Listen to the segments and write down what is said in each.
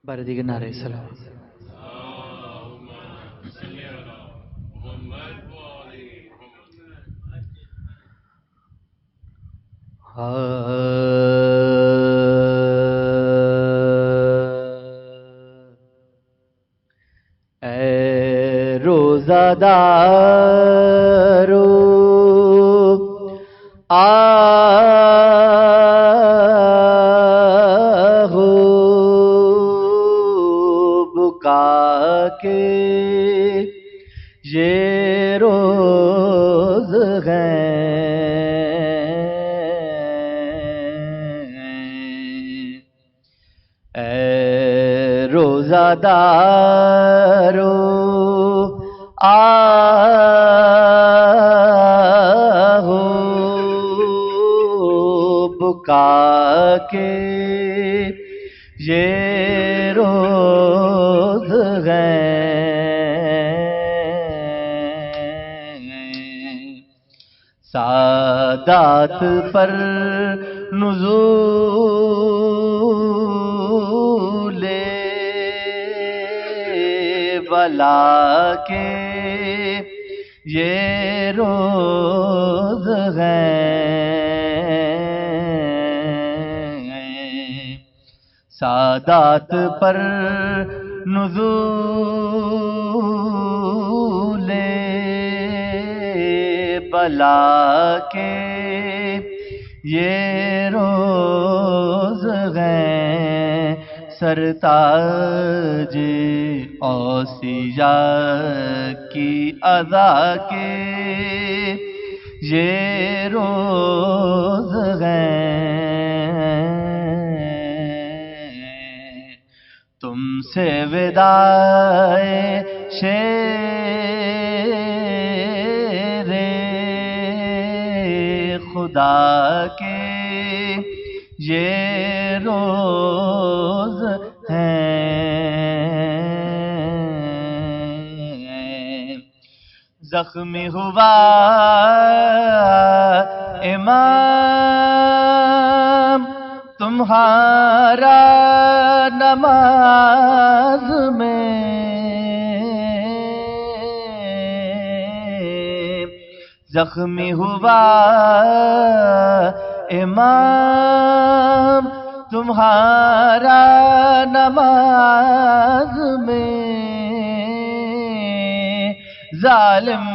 بردی کے نعرے سلام. اے روزہ دارو آہو بکا کے یہ روز ہیں. اے روزہ دارو آہو بکا کے یہ روز ہیں. سادات پر نزول بلا کے یہ روز ہیں. سادات پر نزول بلا کے یہ روز ہیں. سرتاج اوصیاء کی ادا کے یہ روز ہیں. تم سے وداع شیر خدا کے یہ روز ہیں. زخمی ہوا امام تمہارا نماز میں، زخمی ہوا امام تمہارا نماز میں. ظالم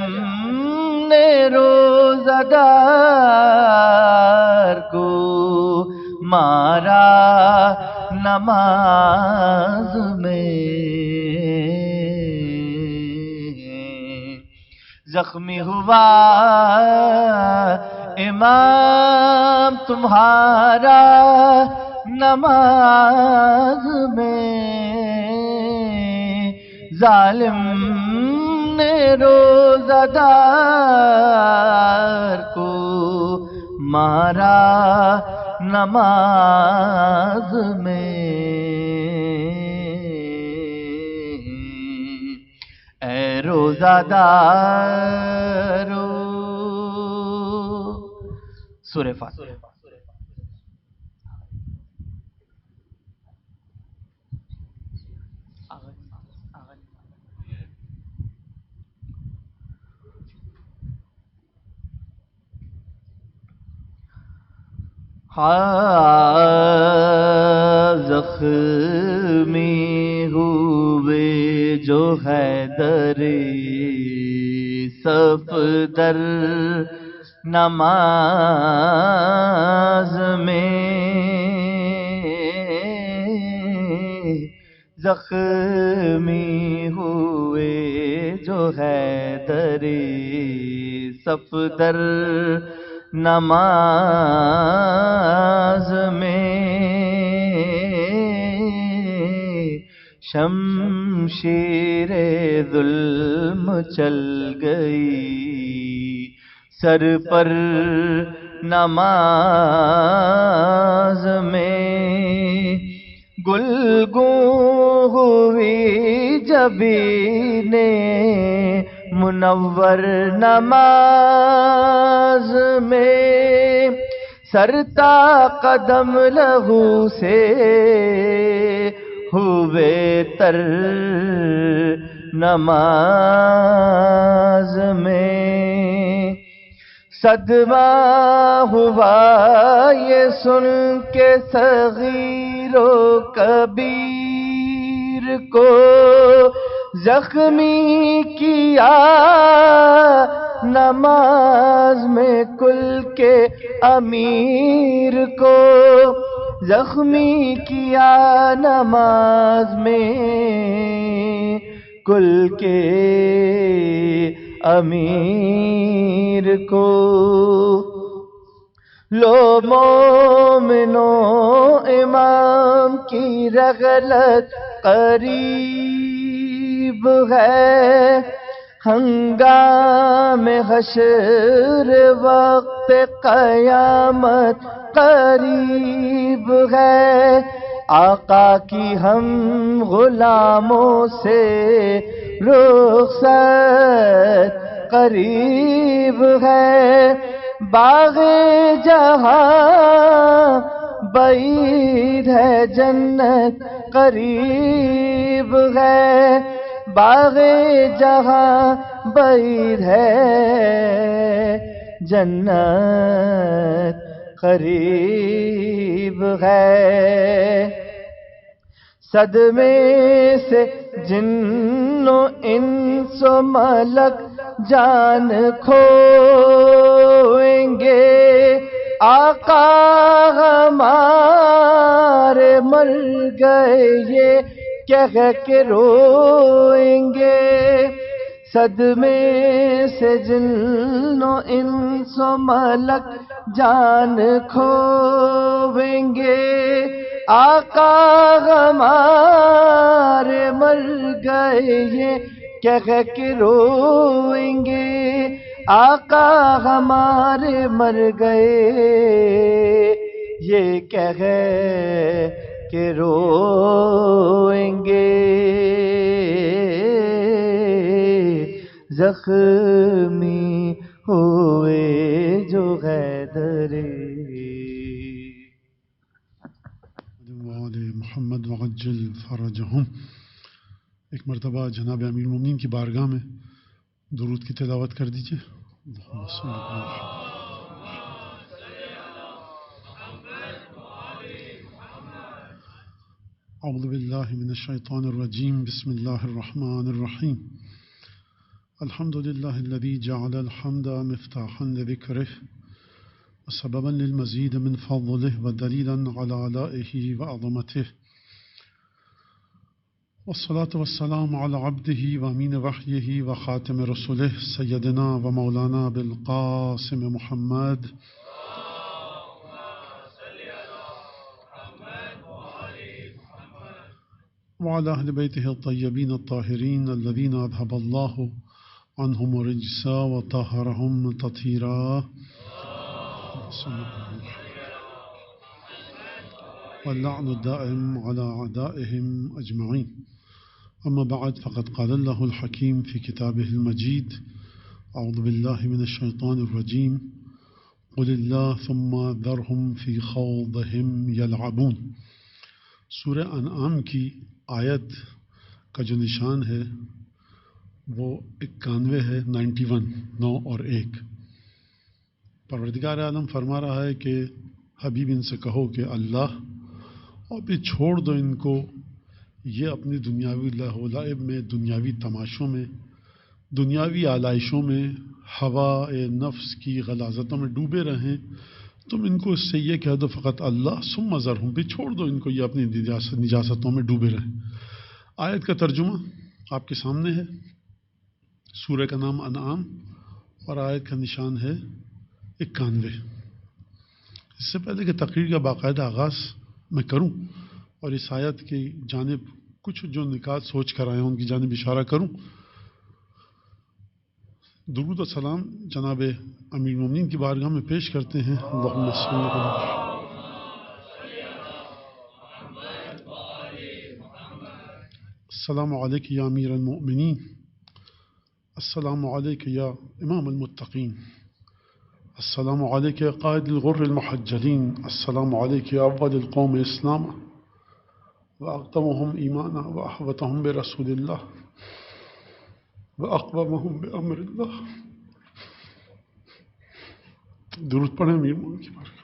نے روزہ دار کو مارا نماز میں. زخمی ہوا امام تمہارا نماز میں. ظالم نے روزہ دار کو مارا نماز میں. اے روزہ دارو. سورہ فاتحہ. زخمی ہوئے جو حیدر صفدر نماز میں. زخمی ہوئے جو حیدر صفدر نماز میں. شمشیر ظلم چل گئی سر پر نماز میں. گلگوں ہوئی جبین منور نماز میں. سرتا قدم لہو سے ہو ہوئے تر نماز میں، صدمہ ہوا یہ سن کے صغیر و کبیر کو، زخمی کیا نماز میں کل کے امیر کو، زخمی کیا نماز میں کل کے امیر کو۔ لو مومنو امام کی رحلت قریب ہے، ہنگام حشر وقت قیامت قریب ہے، آقا کی ہم غلاموں سے رخصت قریب ہے، باغ جہاں بعید ہے جنت قریب ہے، باغ جہاں بعید ہے جنت قریب ہے۔ صدمے سے جن و انس و ملک جان کھوئیں گے، آقا ہمارے مر گئے یہ کہہ کے روئیں گے، صدمے سے جن و انس و ملک جان کھوئیں گے، آقا ہمارے مر گئے یہ کہہ کے روئیں گے، آقا ہمارے مر گئے یہ کہہ کے روئیں گے، زخمی ہوئے جو حیدر محمد وعجل فرجہم۔ ایک مرتبہ جناب امیر المومنین کی بارگاہ میں درود کی تلاوت کر دیجیے۔ اعوذ باللہ من الشیطان الرجیم، بسم اللہ الرحمن الرحیم۔ الحمد للہ الذی جعل الحمد مفتاحا لذکرہ وسببا للمزید من فضلہ ودلیلا علی آلائہ وعظمتہ، والصلاة والسلام على عبده وامین وحیہ وخاتم رسلہ سیدنا ومولانا بالقاسم محمد وعلى أهل بيته الطيبين الطاهرين الذين أذهب الله عنهم الرجس وطهرهم تطهيرا، واللعن الدائم على أعدائهم أجمعين. أما بعد، فقد قال الله الحكيم في كتابه المجيد: أعوذ بالله من الشيطان الرجيم، قل الله ثم ذرهم في خوضهم يلعبون۔ سورہ انعام کی آیت کا جو نشان ہے وہ 91 ہے، 91، 9 اور 1۔ پروردگار عالم فرما رہا ہے کہ حبیب ان سے کہو کہ اللہ، اور بھی چھوڑ دو ان کو، یہ اپنی دنیاوی لہو و لعب میں، دنیاوی تماشوں میں، دنیاوی آلائشوں میں، ہوا نفس کی غلاظتوں میں ڈوبے رہیں۔ تم ان کو اس سے یہ کہہ دو فقط اللہ، ثم ذرہم، بھی چھوڑ دو ان کو، یہ اپنی نجاستوں میں ڈوبے رہیں۔ آیت کا ترجمہ آپ کے سامنے ہے۔ سورہ کا نام انعام اور آیت کا نشان ہے 91۔ اس سے پہلے کہ تقریر کا باقاعدہ آغاز میں کروں اور اس آیت کی جانب کچھ جو نکات سوچ کر آئے ہیں ان کی جانب اشارہ کروں، درود و سلام جناب امیر المومنین کی بارگاہ میں پیش کرتے ہیں۔ اللہم صل علی السلام علیک یا امیر المؤمنین، السلام علیک یا امام المتقین، السلام علیک یا قائد الغر المحجلین، السلام علیک یا اول القوم اسلاما، وأقدمهم إيمانا وأحوطهم برسول الله وأقومهم بأمر الله. درود پڑھیں امیر مومنین کی بارگاہ.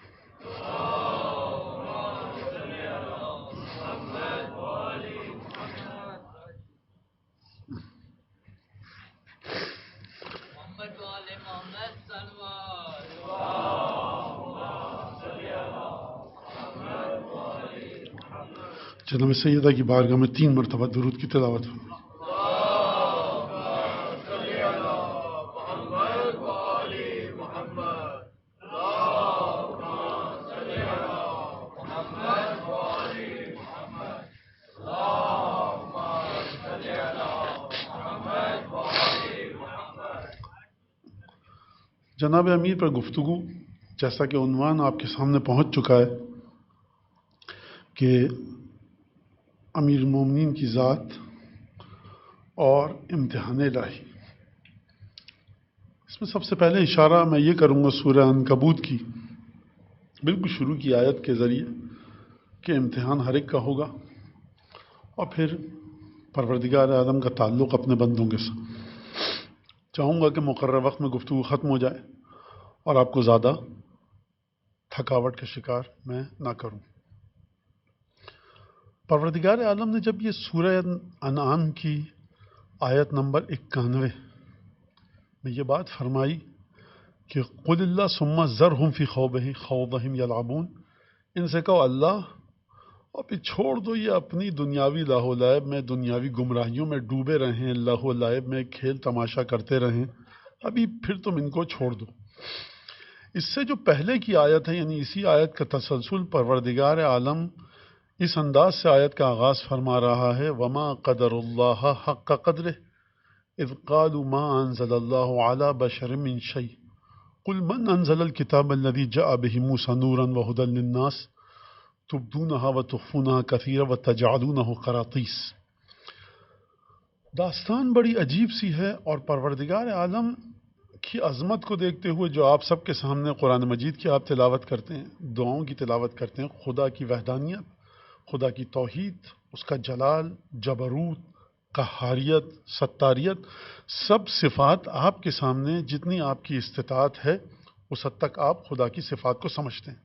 جناب سیدہ کی بارگاہ میں 3 مرتبہ درود کی تلاوت ہو. جناب امیر پر گفتگو، جیسا کہ عنوان آپ کے سامنے پہنچ چکا ہے کہ امیر المومنین کی ذات اور امتحان الہی. اس میں سب سے پہلے اشارہ میں یہ کروں گا سورہ عنکبوت کی بالکل شروع کی آیت کے ذریعے کہ امتحان ہر ایک کا ہوگا، اور پھر پروردگار اعظم کا تعلق اپنے بندوں کے ساتھ. چاہوں گا کہ مقررہ وقت میں گفتگو ختم ہو جائے اور آپ کو زیادہ تھکاوٹ کا شکار میں نہ کروں. پروردگار عالم نے جب یہ سورہ انعام کی آیت نمبر 91 میں یہ بات فرمائی کہ قل اللہ ثم ذرہم فی خوضہم یلعبون، ان سے کہو اللہ اور پھر چھوڑ دو یہ اپنی دنیاوی لاہ و لعب میں، دنیاوی گمراہیوں میں ڈوبے رہیں، لاہ و لعب میں کھیل تماشا کرتے رہیں، ابھی پھر تم ان کو چھوڑ دو. اس سے جو پہلے کی آیت ہے، یعنی اسی آیت کا تسلسل، پروردگار عالم اس انداز سے آیت کا آغاز فرما رہا ہے وما قدر اللہ حق قدرہ اذ قالوا ما انزل اللہ علی بشر من شیء قل من انزل الکتاب الذی جاء به موسیٰ نورا وہدی للناس تبدونہا وتخفونہا کثیرا وتجعلونہ قراطیس. داستان بڑی عجیب سی ہے، اور پروردگار عالم کی عظمت کو دیکھتے ہوئے جو آپ سب کے سامنے قرآن مجید کی آپ تلاوت کرتے ہیں، دعاؤں کی تلاوت کرتے ہیں، خدا کی وحدانیت، خدا کی توحید، اس کا جلال، جبروت، قہاریت، ستاریت، سب صفات آپ کے سامنے جتنی آپ کی استطاعت ہے اس حد تک آپ خدا کی صفات کو سمجھتے ہیں.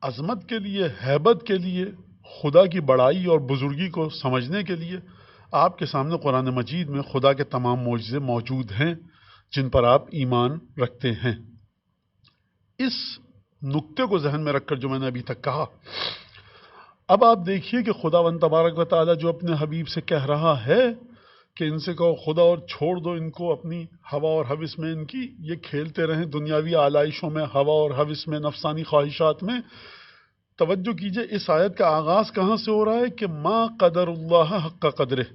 عظمت کے لیے، ہیبت کے لیے، خدا کی بڑائی اور بزرگی کو سمجھنے کے لیے آپ کے سامنے قرآن مجید میں خدا کے تمام معجزے موجود ہیں جن پر آپ ایمان رکھتے ہیں. اس نقطے کو ذہن میں رکھ کر جو میں نے ابھی تک کہا، اب آپ دیکھیے کہ خداوند تبارک و تعالیٰ جو اپنے حبیب سے کہہ رہا ہے کہ ان سے کہو خدا اور چھوڑ دو ان کو اپنی ہوا اور ہوس میں، ان کی یہ کھیلتے رہیں دنیاوی آلائشوں میں، ہوا اور ہوس میں، نفسانی خواہشات میں. توجہ کیجئے اس آیت کا آغاز کہاں سے ہو رہا ہے کہ ما قدر اللہ حق قدرہ،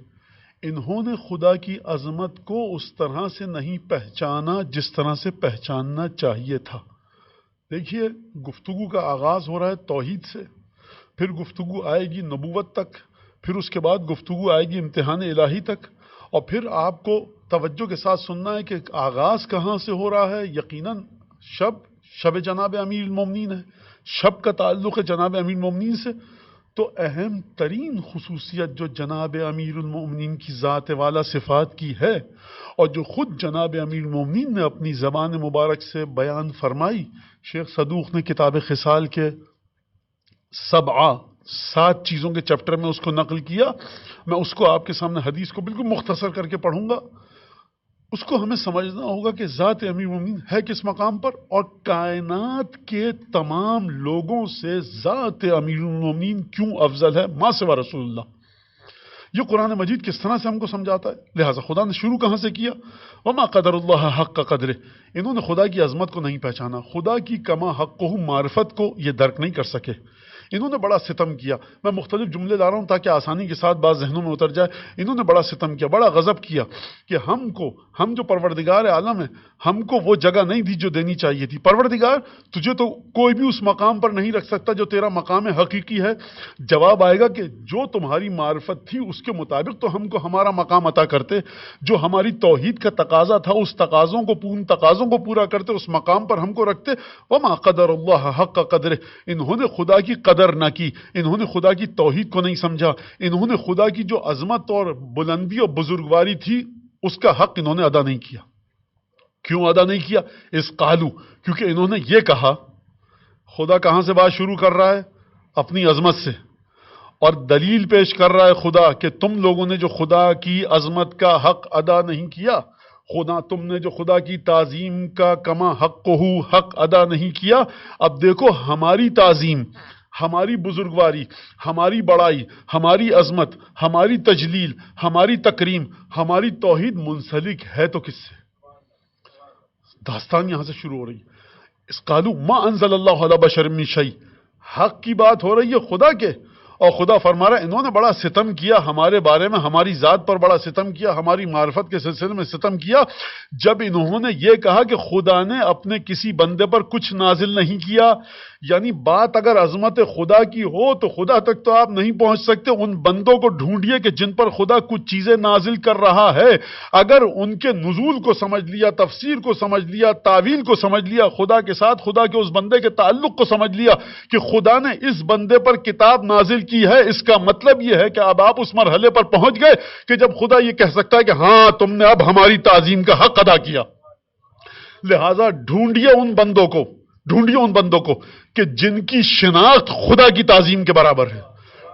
انہوں نے خدا کی عظمت کو اس طرح سے نہیں پہچانا جس طرح سے پہچاننا چاہیے تھا. دیکھیے گفتگو کا آغاز ہو رہا ہے توحید سے، پھر گفتگو آئے گی نبوت تک، پھر اس کے بعد گفتگو آئے گی امتحان الہی تک، اور پھر آپ کو توجہ کے ساتھ سننا ہے کہ آغاز کہاں سے ہو رہا ہے. یقیناً شب جناب امیر المومنین ہے، شب کا تعلق ہے جناب امیر المومنین سے. تو اہم ترین خصوصیت جو جناب امیر المومنین کی ذات والا صفات کی ہے، اور جو خود جناب امیر المومنین نے اپنی زبان مبارک سے بیان فرمائی، شیخ صدوق نے کتاب خصال کے 7 چیزوں کے چیپٹر میں اس کو نقل کیا. میں اس کو آپ کے سامنے حدیث کو بالکل مختصر کر کے پڑھوں گا. اس کو ہمیں سمجھنا ہوگا کہ ذات امیر المومنین ہے کس مقام پر، اور کائنات کے تمام لوگوں سے ذات امیر المومنین کیوں افضل ہے ما سوا رسول اللہ. یہ قرآن مجید کس طرح سے ہم کو سمجھاتا ہے. لہٰذا خدا نے شروع کہاں سے کیا؟ وما قدر اللہ حق قدرہ، انہوں نے خدا کی عظمت کو نہیں پہچانا، خدا کی کما حقہ معرفت کو یہ درک نہیں کر سکے. انہوں نے بڑا ستم کیا. میں مختلف جملے لا رہا ہوں تاکہ آسانی کے ساتھ بات ذہنوں میں اتر جائے. انہوں نے بڑا ستم کیا، بڑا غضب کیا کہ ہم جو پروردگار عالم ہیں، ہم کو وہ جگہ نہیں دی جو دینی چاہیے تھی. پروردگار تجھے تو کوئی بھی اس مقام پر نہیں رکھ سکتا جو تیرا مقام حقیقی ہے. جواب آئے گا کہ جو تمہاری معرفت تھی اس کے مطابق تو ہم کو ہمارا مقام عطا کرتے، جو ہماری توحید کا تقاضا تھا اس تقاضوں کو پورا کرتے، اس مقام پر ہم کو رکھتے. وما قدر اللہ حق قدرہ، انہوں نے خدا کی قدر قدر نہ کی، انہوں نے خدا کی توحید کو نہیں سمجھا، انہوں نے خدا کی جو عظمت اور بلندی اور بزرگواری تھی اس کا حق انہوں نے ادا نہیں کیا۔ کیوں ادا نہیں کیا؟ اس قالو، کیونکہ انہوں نے یہ کہا۔ خدا کہاں سے بات شروع کر رہا ہے؟ اپنی عظمت سے، اور دلیل پیش کر رہا ہے خدا کہ تم لوگوں نے جو خدا کی عظمت کا حق ادا نہیں کیا، تم نے جو خدا کی تعظیم کا کما حق ادا نہیں کیا۔ اب دیکھو ہماری تعظیم، ہماری بزرگواری، ہماری بڑائی، ہماری عظمت، ہماری تجلیل، ہماری تکریم، ہماری توحید منسلک ہے تو کس سے؟ داستان یہاں سے شروع ہو رہی ہے۔ اس قالو ما انزل اللہ علی بشر من شیء، حق کی بات ہو رہی ہے خدا کے، اور خدا فرما رہا ہے انہوں نے بڑا ستم کیا ہمارے بارے میں، ہماری ذات پر بڑا ستم کیا، ہماری معرفت کے سلسلے میں ستم کیا، جب انہوں نے یہ کہا کہ خدا نے اپنے کسی بندے پر کچھ نازل نہیں کیا۔ یعنی بات اگر عظمت خدا کی ہو تو خدا تک تو آپ نہیں پہنچ سکتے، ان بندوں کو ڈھونڈیے کہ جن پر خدا کچھ چیزیں نازل کر رہا ہے، اگر ان کے نزول کو سمجھ لیا، تفسیر کو سمجھ لیا، تعویل کو سمجھ لیا، خدا کے ساتھ خدا کے اس بندے کے تعلق کو سمجھ لیا کہ خدا نے اس بندے پر کتاب نازل کی ہے، اس کا مطلب یہ ہے کہ اب آپ اس مرحلے پر پہنچ گئے کہ جب خدا یہ کہہ سکتا ہے کہ ہاں تم نے اب ہماری تعظیم کا حق ادا کیا۔ لہذا ڈھونڈیے ان بندوں کو کہ جن کی شناخت خدا کی تعظیم کے برابر ہے،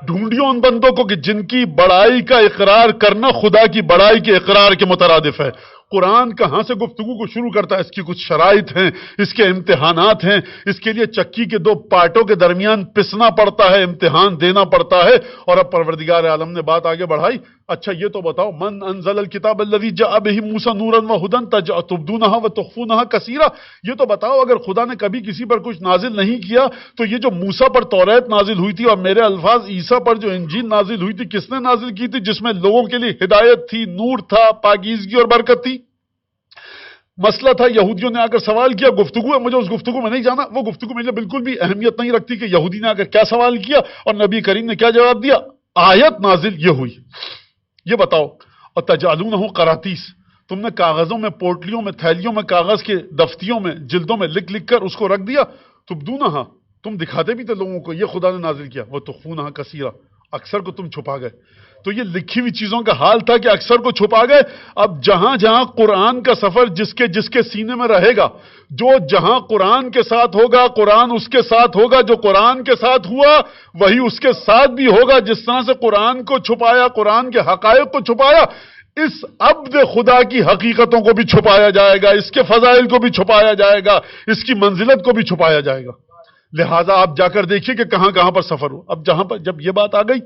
ڈھونڈیے ان بندوں کو کہ جن کی بڑائی کا اقرار کرنا خدا کی بڑائی کے اقرار کے مترادف ہے۔ قرآن کہاں سے گفتگو کو شروع کرتا ہے؟ اس کی کچھ شرائط ہیں، اس کے امتحانات ہیں، اس کے لیے چکی کے دو پارٹوں کے درمیان پسنا پڑتا ہے، امتحان دینا پڑتا ہے، اور اب پروردگار عالم نے بات آگے بڑھائی۔ اچھا یہ تو بتاؤ، من انزل الکتاب الذی جاء به موسی نورا وہدی تبدونها وتخفونها کثیرا، یہ تو بتاؤ اگر خدا نے کبھی کسی پر کچھ نازل نہیں کیا تو یہ جو موسی پر توریت نازل ہوئی تھی اور میرے الفاظ عیسیٰ پر جو انجیل نازل ہوئی تھی، کس نے نازل کی تھی؟ جس میں لوگوں کے لیے ہدایت تھی، نور تھا، پاکیزگی اور برکت تھی۔ مسئلہ تھا، یہودیوں نے آ کر سوال کیا، گفتگو ہے، مجھے اس گفتگو میں نہیں جانا، وہ گفتگو میرے بالکل بھی اہمیت نہیں رکھتی کہ یہودی نے آ کر کیا سوال کیا اور نبی کریم نے کیا جواب دیا۔ آیت نازل یہ ہوئی، یہ بتاؤ۔ اور تجعلونہ قراطیس، تم نے کاغذوں میں، پوٹلیوں میں، تھیلیوں میں، کاغذ کے دفتیوں میں، جلدوں میں لکھ لکھ کر اس کو رکھ دیا۔ تبدونہ، تم دکھاتے بھی تھے لوگوں کو یہ خدا نے نازل کیا، وہ تخفونہ کثیرا، اکثر کو تم چھپا گئے۔ تو یہ لکھی ہوئی چیزوں کا حال تھا کہ اکثر کو چھپا گئے۔ اب جہاں جہاں قرآن کا سفر جس کے سینے میں رہے گا، جو جہاں قرآن کے ساتھ ہوگا، قرآن اس کے ساتھ ہوگا، جو قرآن کے ساتھ ہوا وہی اس کے ساتھ بھی ہوگا۔ جس طرح سے قرآن کو چھپایا، قرآن کے حقائق کو چھپایا، اس عبد خدا کی حقیقتوں کو بھی چھپایا جائے گا، اس کے فضائل کو بھی چھپایا جائے گا، اس کی منزلت کو بھی چھپایا جائے گا۔ لہٰذا آپ جا کر دیکھیے کہ کہاں کہاں پر سفر ہو۔ اب جہاں پر جب یہ بات آ گئی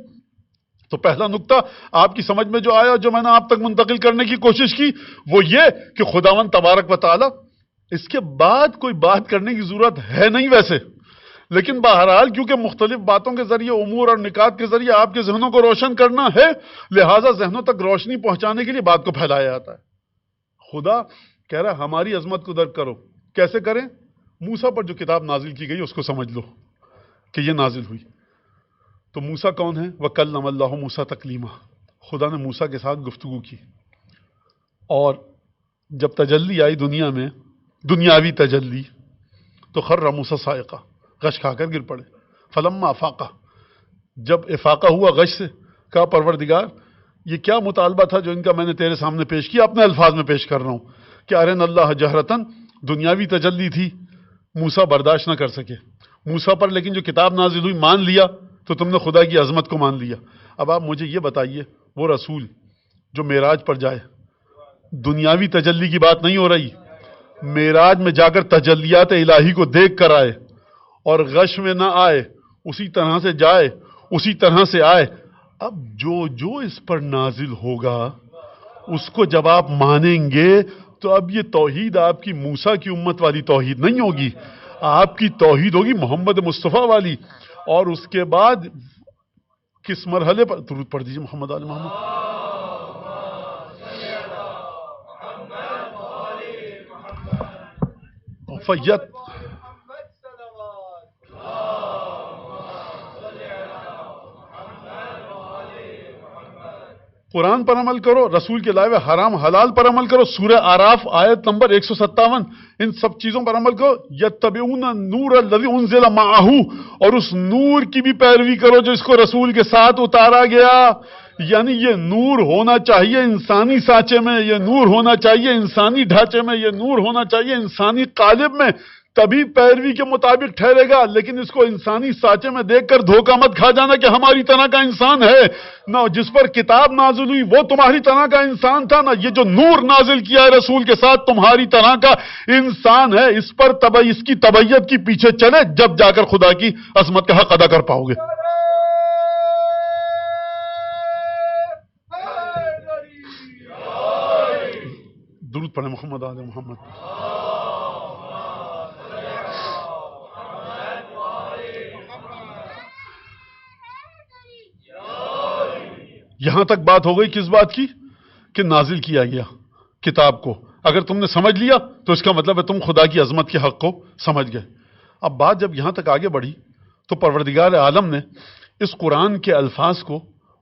تو پہلا نقطہ آپ کی سمجھ میں جو آیا، جو میں نے آپ تک منتقل کرنے کی کوشش کی، وہ یہ کہ خداوند تبارک و تعالی، اس کے بعد کوئی بات کرنے کی ضرورت ہے نہیں ویسے، لیکن بہرحال کیونکہ مختلف باتوں کے ذریعے، امور اور نکات کے ذریعے آپ کے ذہنوں کو روشن کرنا ہے، لہٰذا ذہنوں تک روشنی پہنچانے کے لیے بات کو پھیلایا جاتا ہے۔ خدا کہہ رہا ہے ہماری عظمت کو درک کرو، کیسے کریں؟ موسیٰ پر جو کتاب نازل کی گئی اس کو سمجھ لو کہ یہ نازل ہوئی۔ تو موسیٰ کون ہے؟ وَكَلَّمَ اللَّهُ مُوسَىٰ تَكْلِيمًا، خدا نے موسیٰ کے ساتھ گفتگو کی، اور جب تجلی آئی دنیا میں، دنیاوی تجلی، تو خر موسیٰ صاعقہ، غش کھا کر گر پڑے۔ فلما افاقہ، جب افاقہ ہوا غش سے، کہا پروردگار یہ کیا مطالبہ تھا جو ان کا میں نے تیرے سامنے پیش کیا، اپنے الفاظ میں پیش کر رہا ہوں کہ ارنا اللہ جہرتن، دنیاوی تجلی تھی، موسیٰ برداشت نہ کر سکے۔ موسیٰ پر لیکن جو کتاب نازل ہوئی مان لیا، تو تم نے خدا کی عظمت کو مان لیا۔ اب آپ مجھے یہ بتائیے، وہ رسول جو معراج پر جائے، دنیاوی تجلی کی بات نہیں ہو رہی، معراج میں جا کر تجلیات الہی کو دیکھ کر آئے اور غش میں نہ آئے، اسی طرح سے جائے، اسی طرح سے آئے۔ اب جو اس پر نازل ہوگا اس کو جب آپ مانیں گے تو اب یہ توحید آپ کی موسیٰ کی امت والی توحید نہیں ہوگی، آپ کی توحید ہوگی محمد مصطفیٰ والی۔ اور اس کے بعد کس مرحلے پر؟ درود پڑھ دیجیے محمد آل محمد۔ فیت قرآن پر عمل کرو، رسول کے لائے ہوئے حرام حلال پر عمل کرو، سورہ آراف آیت نمبر 157، ان سب چیزوں پر عمل کرو۔ یتبعون النور الذی انزل معہ، اور اس نور کی بھی پیروی کرو جو اس کو رسول کے ساتھ اتارا گیا۔ یعنی یہ نور ہونا چاہیے انسانی سانچے میں، یہ نور ہونا چاہیے انسانی ڈھانچے میں، یہ نور ہونا چاہیے انسانی قالب میں، تبھی پیروی کے مطابق ٹھہرے گا۔ لیکن اس کو انسانی سانچے میں دیکھ کر دھوکہ مت کھا جانا کہ ہماری طرح کا انسان ہے نہ، جس پر کتاب نازل ہوئی وہ تمہاری طرح کا انسان تھا نا، یہ جو نور نازل کیا ہے رسول کے ساتھ تمہاری طرح کا انسان ہے۔ اس پر اس کی طبیعت کی پیچھے چلے، جب جا کر خدا کی عظمت کا حق ادا کر پاؤ گے۔ درود پڑھیں محمد آل محمد۔ یہاں تک بات ہو گئی کس بات کی؟ کہ نازل کیا گیا کتاب کو اگر تم نے سمجھ لیا تو اس کا مطلب ہے تم خدا کی عظمت کے حق کو سمجھ گئے۔ اب بات جب یہاں تک آگے بڑھی تو پروردگار عالم نے اس قرآن کے الفاظ کو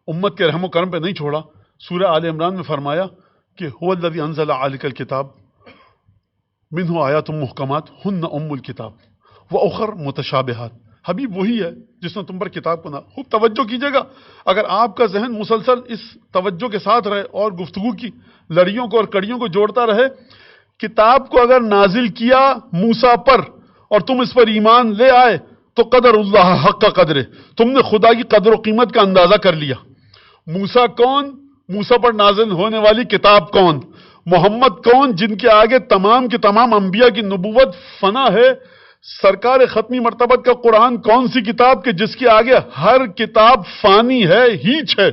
امت کے رحم و کرم پہ نہیں چھوڑا۔ سورہ آل عمران میں فرمایا کہ هو الذی انزل علیک الکتاب منہ آیات محکمات ہن ام الکتاب واخر متشابہات۔ حبیب وہی ہے جس نے تم پر کتاب کو خوب توجہ کیجئے گا۔ اگر آپ کا ذہن مسلسل اس توجہ کے ساتھ رہے اور گفتگو کی لڑیوں کو اور کڑیوں کو جوڑتا رہے، کتاب کو اگر نازل کیا موسیٰ پر اور تم اس پر ایمان لے آئے تو قدر اللہ حق کا قدر، تم نے خدا کی قدر و قیمت کا اندازہ کر لیا۔ موسیٰ کون؟ موسیٰ پر نازل ہونے والی کتاب کون؟ محمد کون؟ جن کے آگے تمام کے تمام انبیاء کی نبوت فنا ہے۔ سرکار ختمی مرتبت کا قرآن کون سی کتاب کہ جس کے آگے ہر کتاب فانی ہے، ہیچ ہے۔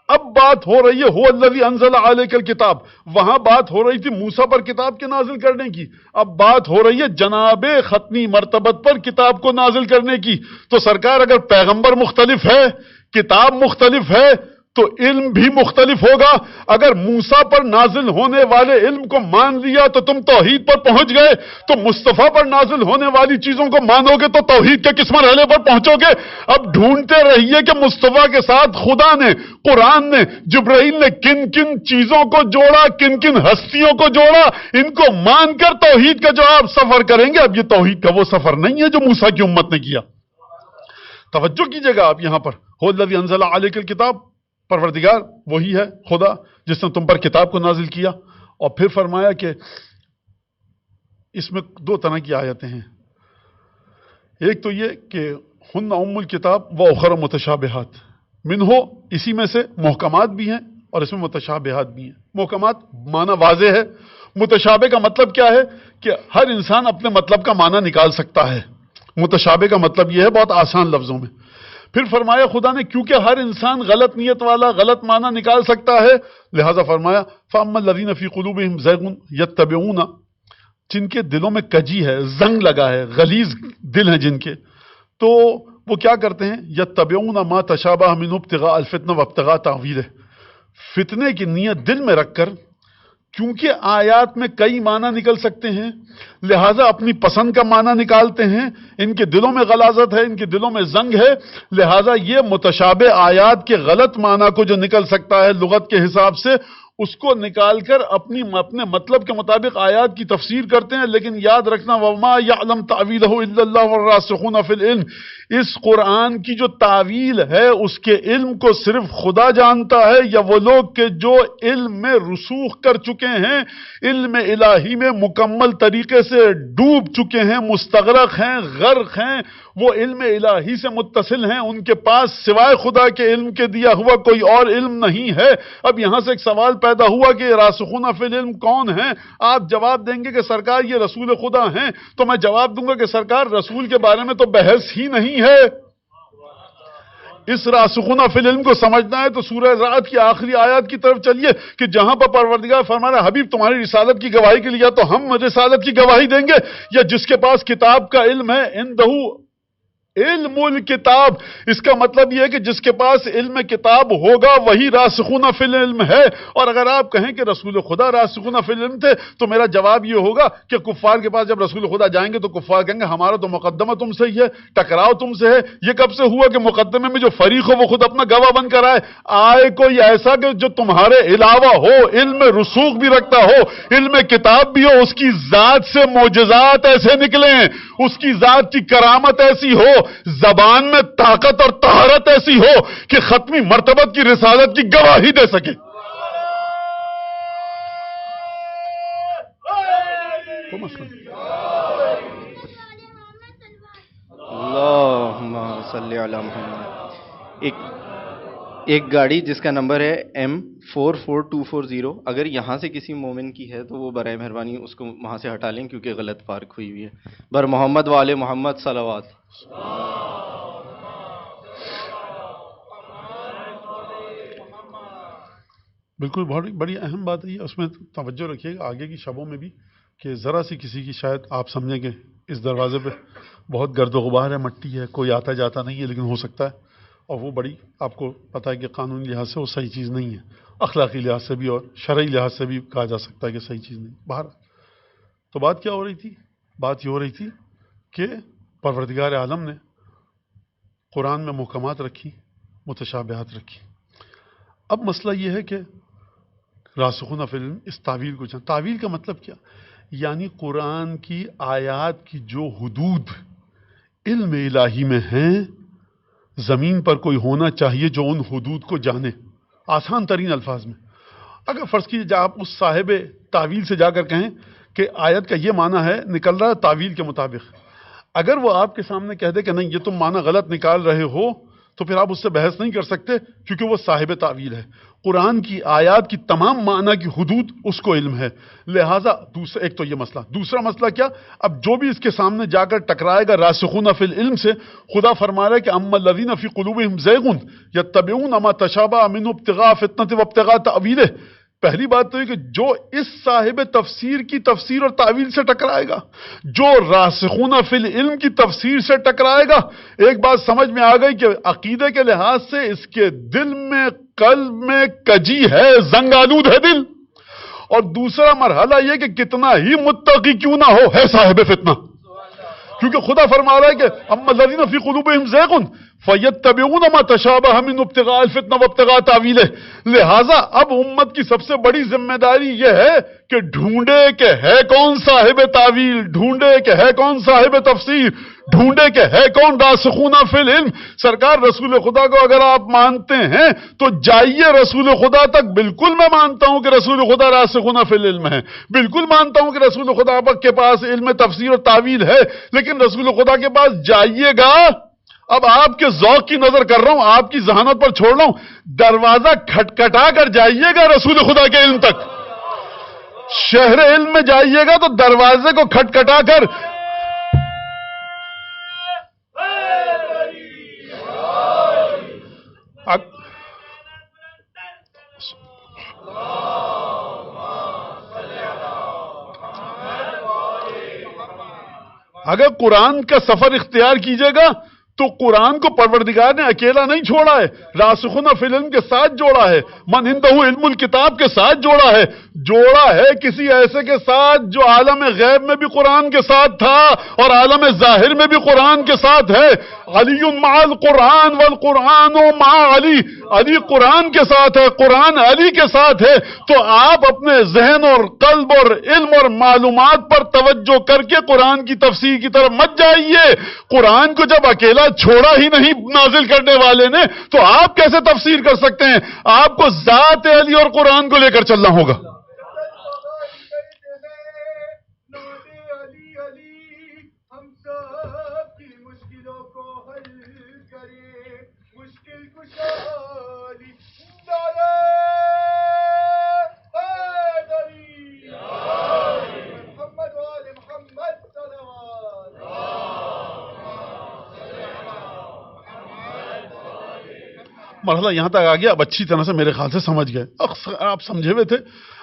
اب بات ہو رہی ہے هو الذی انزل علیک الکتاب، وہاں بات ہو رہی تھی موسیٰ پر کتاب کے نازل کرنے کی، اب بات ہو رہی ہے جناب ختمی مرتبت پر کتاب کو نازل کرنے کی۔ تو سرکار اگر پیغمبر مختلف ہے، کتاب مختلف ہے، تو علم بھی مختلف ہوگا۔ اگر موسیٰ پر نازل ہونے والے علم کو مان لیا تو تم توحید پر پہنچ گئے، تو مصطفیٰ پر نازل ہونے والی چیزوں کو مانو گے تو توحید کے کس مرحلے پر پہنچو گے؟ اب ڈھونڈتے رہیے کہ مصطفیٰ کے ساتھ خدا نے، قرآن نے، جبرائیل نے کن کن چیزوں کو جوڑا، کن کن ہستیوں کو جوڑا، ان کو مان کر توحید کا جو آپ سفر کریں گے۔ اب یہ توحید کا وہ سفر نہیں ہے جو موسیٰ کی امت نے کیا۔ توجہ کیجئے گا آپ یہاں پر هو الذی انزل علیک الکتاب، پروردگار وہی ہے خدا جس نے تم پر کتاب کو نازل کیا۔ اور پھر فرمایا کہ اس میں دو طرح کی آیتیں ہیں، ایک تو یہ کہ ہن ام الکتاب و اخر متشابہات، منہو اسی میں سے محکمات بھی ہیں اور اس میں متشابہات بھی ہیں۔ محکمات معنی واضح ہے، متشابہ کا مطلب کیا ہے کہ ہر انسان اپنے مطلب کا معنی نکال سکتا ہے۔ متشابہ کا مطلب یہ ہے بہت آسان لفظوں میں۔ پھر فرمایا خدا نے کیونکہ ہر انسان غلط نیت والا غلط معنی نکال سکتا ہے، لہذا فرمایا فَأَمَّا الَّذِينَ فِي قُلُوبِهِمْ زَيْغٌ يَتَّبِعُونَ، جن کے دلوں میں کجی ہے، زنگ لگا ہے، غلیظ دل ہیں جن کے، تو وہ کیا کرتے ہیں؟ يَتَّبِعُونَ مَا تَشَابَهَ مِنْهُ ابْتِغَاءَ الْفِتْنَةِ وَابْتِغَاءَ تَأْوِيلِهِ، فتنے کی نیت دل میں رکھ کر، کیونکہ آیات میں کئی معنی نکل سکتے ہیں لہٰذا اپنی پسند کا معنی نکالتے ہیں۔ ان کے دلوں میں غلاظت ہے، ان کے دلوں میں زنگ ہے، لہٰذا یہ متشابہ آیات کے غلط معنی کو جو نکل سکتا ہے لغت کے حساب سے، اس کو نکال کر اپنے مطلب کے مطابق آیات کی تفسیر کرتے ہیں۔ لیکن یاد رکھنا وَمَا يَعْلَمْ تَعْوِيلَهُ إِلَّا اللَّهُ وَالرَّاسِخُونَ فِي الْعِلْمِ، اس قرآن کی جو تعویل ہے اس کے علم کو صرف خدا جانتا ہے، یا وہ لوگ کہ جو علم میں رسوخ کر چکے ہیں، علم الہی میں مکمل طریقے سے ڈوب چکے ہیں، مستغرق ہیں، غرق ہیں، وہ علم الہی سے متصل ہیں، ان کے پاس سوائے خدا کے علم کے دیا ہوا کوئی اور علم نہیں ہے۔ اب یہاں سے ایک سوال پیدا ہوا کہ راسخون فی العلم کون ہیں؟ آپ جواب دیں گے کہ سرکار یہ رسول خدا ہیں، تو میں جواب دوں گا کہ سرکار رسول کے بارے میں تو بحث ہی نہیں ہے۔ اس راسخون فی العلم کو سمجھنا ہے تو سورہ رعد کی آخری آیات کی طرف چلیے کہ جہاں پر پروردگار فرما رہا ہے حبیب تمہاری رسالت کی گواہی کے لیے تو ہم رسالت کی گواہی دیں گے، یا جس کے پاس کتاب کا علم ہے اندہو علم الکتاب، اس کا مطلب یہ ہے کہ جس کے پاس علم کتاب ہوگا وہی راسخون فی العلم ہے۔ اور اگر آپ کہیں کہ رسول خدا راسخون فی العلم تھے تو میرا جواب یہ ہوگا کہ کفار کے پاس جب رسول خدا جائیں گے تو کفار کہیں گے ہمارا تو مقدمہ تم سے ہی ہے، ٹکراؤ تم سے ہے۔ یہ کب سے ہوا کہ مقدمے میں جو فریق ہو وہ خود اپنا گواہ بن کر آئے کوئی ایسا کہ جو تمہارے علاوہ ہو، علم رسوخ بھی رکھتا ہو، علم کتاب بھی ہو، اس کی ذات سے معجزات ایسے نکلیں، اس کی ذات کی کرامت ایسی ہو، زبان میں طاقت اور طہارت ایسی ہو کہ ختمی مرتبت کی رسالت کی گواہی دے سکے۔ اللہم صلی علی محمد۔ ایک گاڑی جس کا نمبر ہے M44240، اگر یہاں سے کسی مومن کی ہے تو وہ برائے مہربانی اس کو وہاں سے ہٹا لیں کیونکہ غلط پارک ہوئی ہوئی ہے۔ بر محمد وآل محمد صلوات۔ بالکل بڑی بڑی اہم بات ہے یہ، اس میں توجہ رکھیے گا آگے کی شبوں میں بھی کہ ذرا سی کسی کی شاید آپ سمجھیں کہ اس دروازے پہ بہت گرد و غبار ہے، مٹی ہے، کوئی آتا جاتا نہیں ہے، لیکن ہو سکتا ہے، اور وہ بڑی آپ کو پتہ ہے کہ قانونی لحاظ سے وہ صحیح چیز نہیں ہے، اخلاقی لحاظ سے بھی اور شرعی لحاظ سے بھی کہا جا سکتا ہے کہ صحیح چیز نہیں۔ باہر تو بات کیا ہو رہی تھی؟ بات یہ ہو رہی تھی کہ پروردگار عالم نے قرآن میں محکمات رکھی، متشابہات رکھی۔ اب مسئلہ یہ ہے کہ راسخون فی العلم اس تعویل کو جان۔ تعویل کا مطلب کیا؟ یعنی قرآن کی آیات کی جو حدود علم الہی میں ہیں، زمین پر کوئی ہونا چاہیے جو ان حدود کو جانے، آسان ترین الفاظ میں۔ اگر فرض کیجیے آپ اس صاحب تعویل سے جا کر کہیں کہ آیت کا یہ معنی ہے، نکل رہا ہے تعویل کے مطابق، اگر وہ آپ کے سامنے کہہ دے کہ نہیں یہ تم معنی غلط نکال رہے ہو تو پھر آپ اس سے بحث نہیں کر سکتے کیونکہ وہ صاحب تعویل ہے۔ قرآن کی آیات کی تمام معنی کی حدود اس کو علم ہے، لہٰذا دوسرا ایک تو یہ مسئلہ۔ دوسرا مسئلہ کیا؟ اب جو بھی اس کے سامنے جا کر ٹکرائے گا راسخون فی العلم سے، خدا فرما رہا ہے کہ اما الذین فی قلوبہم زیغ یتبعون ما تشابہ منہ ابتغاء فتنۃ وابتغاء تأویلہ۔ پہلی بات تو یہ کہ جو اس صاحب تفسیر کی تفسیر اور تعویل سے ٹکرائے گا، جو راسخون فی العلم کی تفسیر سے ٹکرائے گا، ایک بات سمجھ میں آ گئی کہ عقیدے کے لحاظ سے اس کے دل میں، قلب میں کجی ہے، زنگ آلود ہے دل۔ اور دوسرا مرحلہ یہ کہ کتنا ہی متقی کیوں نہ ہو، ہے صاحب فتنہ، کیونکہ خدا فرما رہا ہے کہ اما الذین فی قلوبہم زیغ فیتبعون ما تشابہ من ابتغاء الفتنہ وابتغاء تأویلہ۔ لہٰذا اب امت کی سب سے بڑی ذمہ داری یہ ہے کہ ڈھونڈے کہ ہے کون صاحب تعویل، ڈھونڈے کہ ہے کون صاحب تفسیر، ڈھونڈے کہ ہے کون راسخون فی العلم۔ سرکار رسول خدا کو اگر آپ مانتے ہیں تو جائیے رسول خدا تک۔ بالکل میں مانتا ہوں کہ رسول خدا راسخون فی العلم ہے، بالکل مانتا ہوں کہ رسول خدا کے پاس علم تفسیر اور تعویل ہے، لیکن رسول خدا کے پاس جائیے گا، اب آپ کے ذوق کی نظر کر رہا ہوں، آپ کی ذہانت پر چھوڑ رہا ہوں، دروازہ کھٹکھٹا کر جائیے گا رسول خدا کے علم تک۔ شہر علم میں جائیے گا تو دروازے کو کھٹکھٹا کر اگر قرآن کا سفر اختیار کیجئے گا تو قرآن کو پروردگار نے اکیلا نہیں چھوڑا ہے، راسخون فی العلم کے ساتھ جوڑا ہے، من عنده علم الکتاب کے ساتھ جوڑا ہے کسی ایسے کے ساتھ جو عالم غیب میں بھی قرآن کے ساتھ تھا اور عالم ظاہر میں بھی قرآن کے ساتھ ہے۔ علی مع القرآن والقرآن مع علی، علی قرآن کے ساتھ ہے، قرآن علی کے ساتھ ہے۔ تو آپ اپنے ذہن اور قلب اور علم اور معلومات پر توجہ کر کے قرآن کی تفسیر کی طرف مت جائیے۔ قرآن کو جب اکیلا چھوڑا ہی نہیں نازل کرنے والے نے تو آپ کیسے تفسیر کر سکتے ہیں؟ آپ کو ذات علی اور قرآن کو لے کر چلنا ہوگا۔ مرحلہ یہاں تک آ گیا، اب اچھی طرح سے میرے خیال سے سمجھ گئے، آپ سمجھے ہوئے تھے۔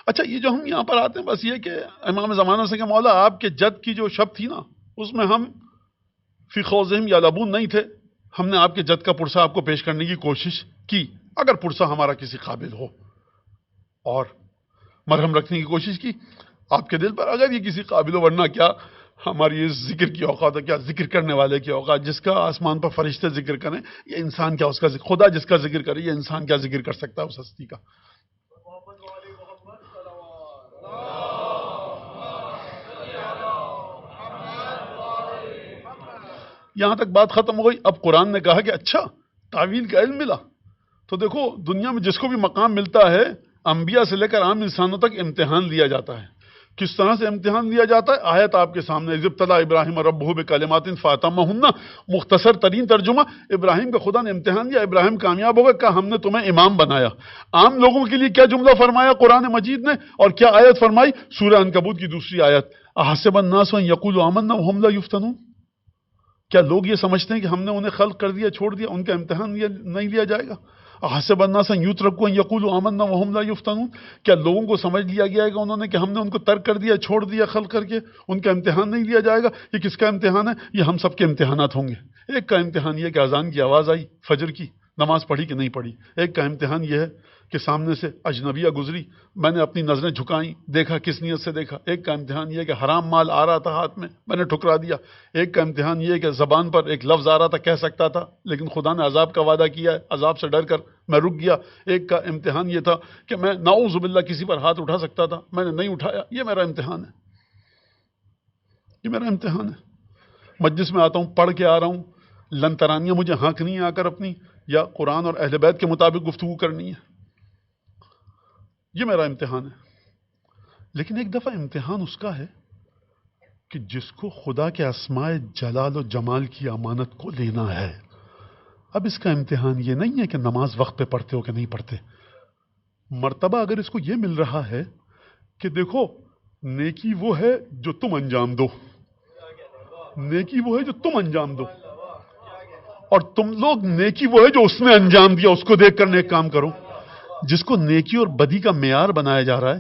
اچھا یہ جو ہم یہاں پر آتے ہیں بس یہ کہ امام زمانہ سے کہ مولا آپ کے جد کی جو شب تھی نا، اس میں ہم فی خوضہم یلعبون نہیں تھے، ہم نے آپ کے جد کا پرسہ آپ کو پیش کرنے کی کوشش کی، اگر پرسہ ہمارا کسی قابل ہو، اور مرہم رکھنے کی کوشش کی آپ کے دل پر، اگر یہ کسی قابل ہو، ورنہ کیا ہماری اس ذکر کی اوقات ہے، کیا ذکر کرنے والے کی اوقات، جس کا آسمان پر فرشتے ذکر کریں، یہ انسان کیا اس کا ذکر، خدا جس کا ذکر کرے، یہ انسان کیا ذکر کر سکتا ہے اس ہستی کا۔ یہاں تک بات ختم ہو گئی۔ اب قرآن نے کہا کہ اچھا تعویل کا علم ملا، تو دیکھو دنیا میں جس کو بھی مقام ملتا ہے، انبیاء سے لے کر عام انسانوں تک امتحان لیا جاتا ہے۔ کس طرح سے امتحان لیا جاتا ہے؟ آیت آپ کے سامنے، اذ ابتلی ابراہیم ربہ بکلمات فاتمہن، مختصر ترین ترجمہ، ابراہیم کا خدا نے امتحان لیا، ابراہیم کامیاب ہو گئے، کہا ہم نے تمہیں امام بنایا۔ عام لوگوں کے لیے کیا جملہ فرمایا قرآن مجید نے، اور کیا آیت فرمائی؟ سورہ عنکبوت کی دوسری آیت، احسب الناس ان یقولوا آمنا وهم لا یفتنون۔ کیا لوگ یہ سمجھتے ہیں کہ ہم نے انہیں خلق کر دیا، چھوڑ دیا، ان کا امتحان نہیں لیا جائے گا؟ احسب الناس ان یترکوا ان یقولوا آمنا وهم لا یفتنون، کیا لوگوں کو سمجھ لیا گیا ہے کہ انہوں نے کہ ہم نے ان کو ترک کر دیا، چھوڑ دیا خلق کر کے، ان کا امتحان نہیں لیا جائے گا؟ یہ کس کا امتحان ہے؟ یہ ہم سب کے امتحانات ہوں گے۔ ایک کا امتحان یہ کہ اذان کی آواز آئی فجر کی، نماز پڑھی کہ نہیں پڑھی۔ ایک کا امتحان یہ ہے کہ سامنے سے اجنبیہ گزری، میں نے اپنی نظریں جھکائیں، دیکھا کس نیت سے دیکھا۔ ایک کا امتحان یہ ہے کہ حرام مال آ رہا تھا ہاتھ میں نے ٹھکرا دیا۔ ایک کا امتحان یہ ہے کہ زبان پر ایک لفظ آ رہا تھا، کہہ سکتا تھا، لیکن خدا نے عذاب کا وعدہ کیا ہے، عذاب سے ڈر کر میں رک گیا۔ ایک کا امتحان یہ تھا کہ میں نعوذ باللہ کسی پر ہاتھ اٹھا سکتا تھا، میں نے نہیں اٹھایا۔ یہ میرا امتحان ہے، یہ میرا امتحان ہے۔ مجلس میں آتا ہوں، پڑھ کے آ رہا ہوں، لن ترانیاں مجھے ہانکنی ہے آ کر اپنی، یا قرآن اور اہل بیت کے مطابق گفتگو کرنی ہے، یہ میرا امتحان ہے۔ لیکن ایک دفعہ امتحان اس کا ہے کہ جس کو خدا کے اسماء جلال و جمال کی امانت کو لینا ہے۔ اب اس کا امتحان یہ نہیں ہے کہ نماز وقت پہ پڑھتے ہو کہ نہیں پڑھتے۔ مرتبہ اگر اس کو یہ مل رہا ہے کہ دیکھو نیکی وہ ہے جو تم انجام دو، نیکی وہ ہے جو تم انجام دو، اور تم لوگ نیکی وہ ہے جو اس نے انجام دیا، اس کو دیکھ کر نیک کام کرو۔ جس کو نیکی اور بدی کا معیار بنایا جا رہا ہے،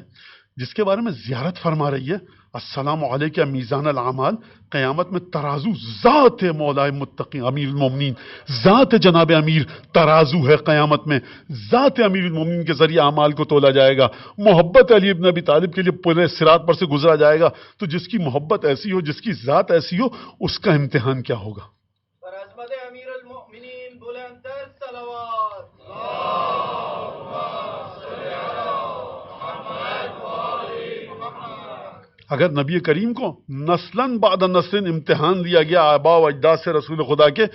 جس کے بارے میں زیارت فرما رہی ہے، السلام علیکہ میزان الاعمال، قیامت میں ترازو ذات مولا متقین امیر المومنین، ذات جناب امیر ترازو ہے قیامت میں، ذات امیر المومنین کے ذریعے اعمال کو تولا جائے گا۔ محبت علی ابن ابی طالب کے لیے پورے صراط پر سے گزرا جائے گا۔ تو جس کی محبت ایسی ہو، جس کی ذات ایسی ہو، اس کا امتحان کیا ہوگا؟ امیر المؤمنین بلند تر صلوات۔ اگر نبی کریم کو نسلاً بعد نسل امتحان دیا گیا آباء و اجداد سے رسول خدا کے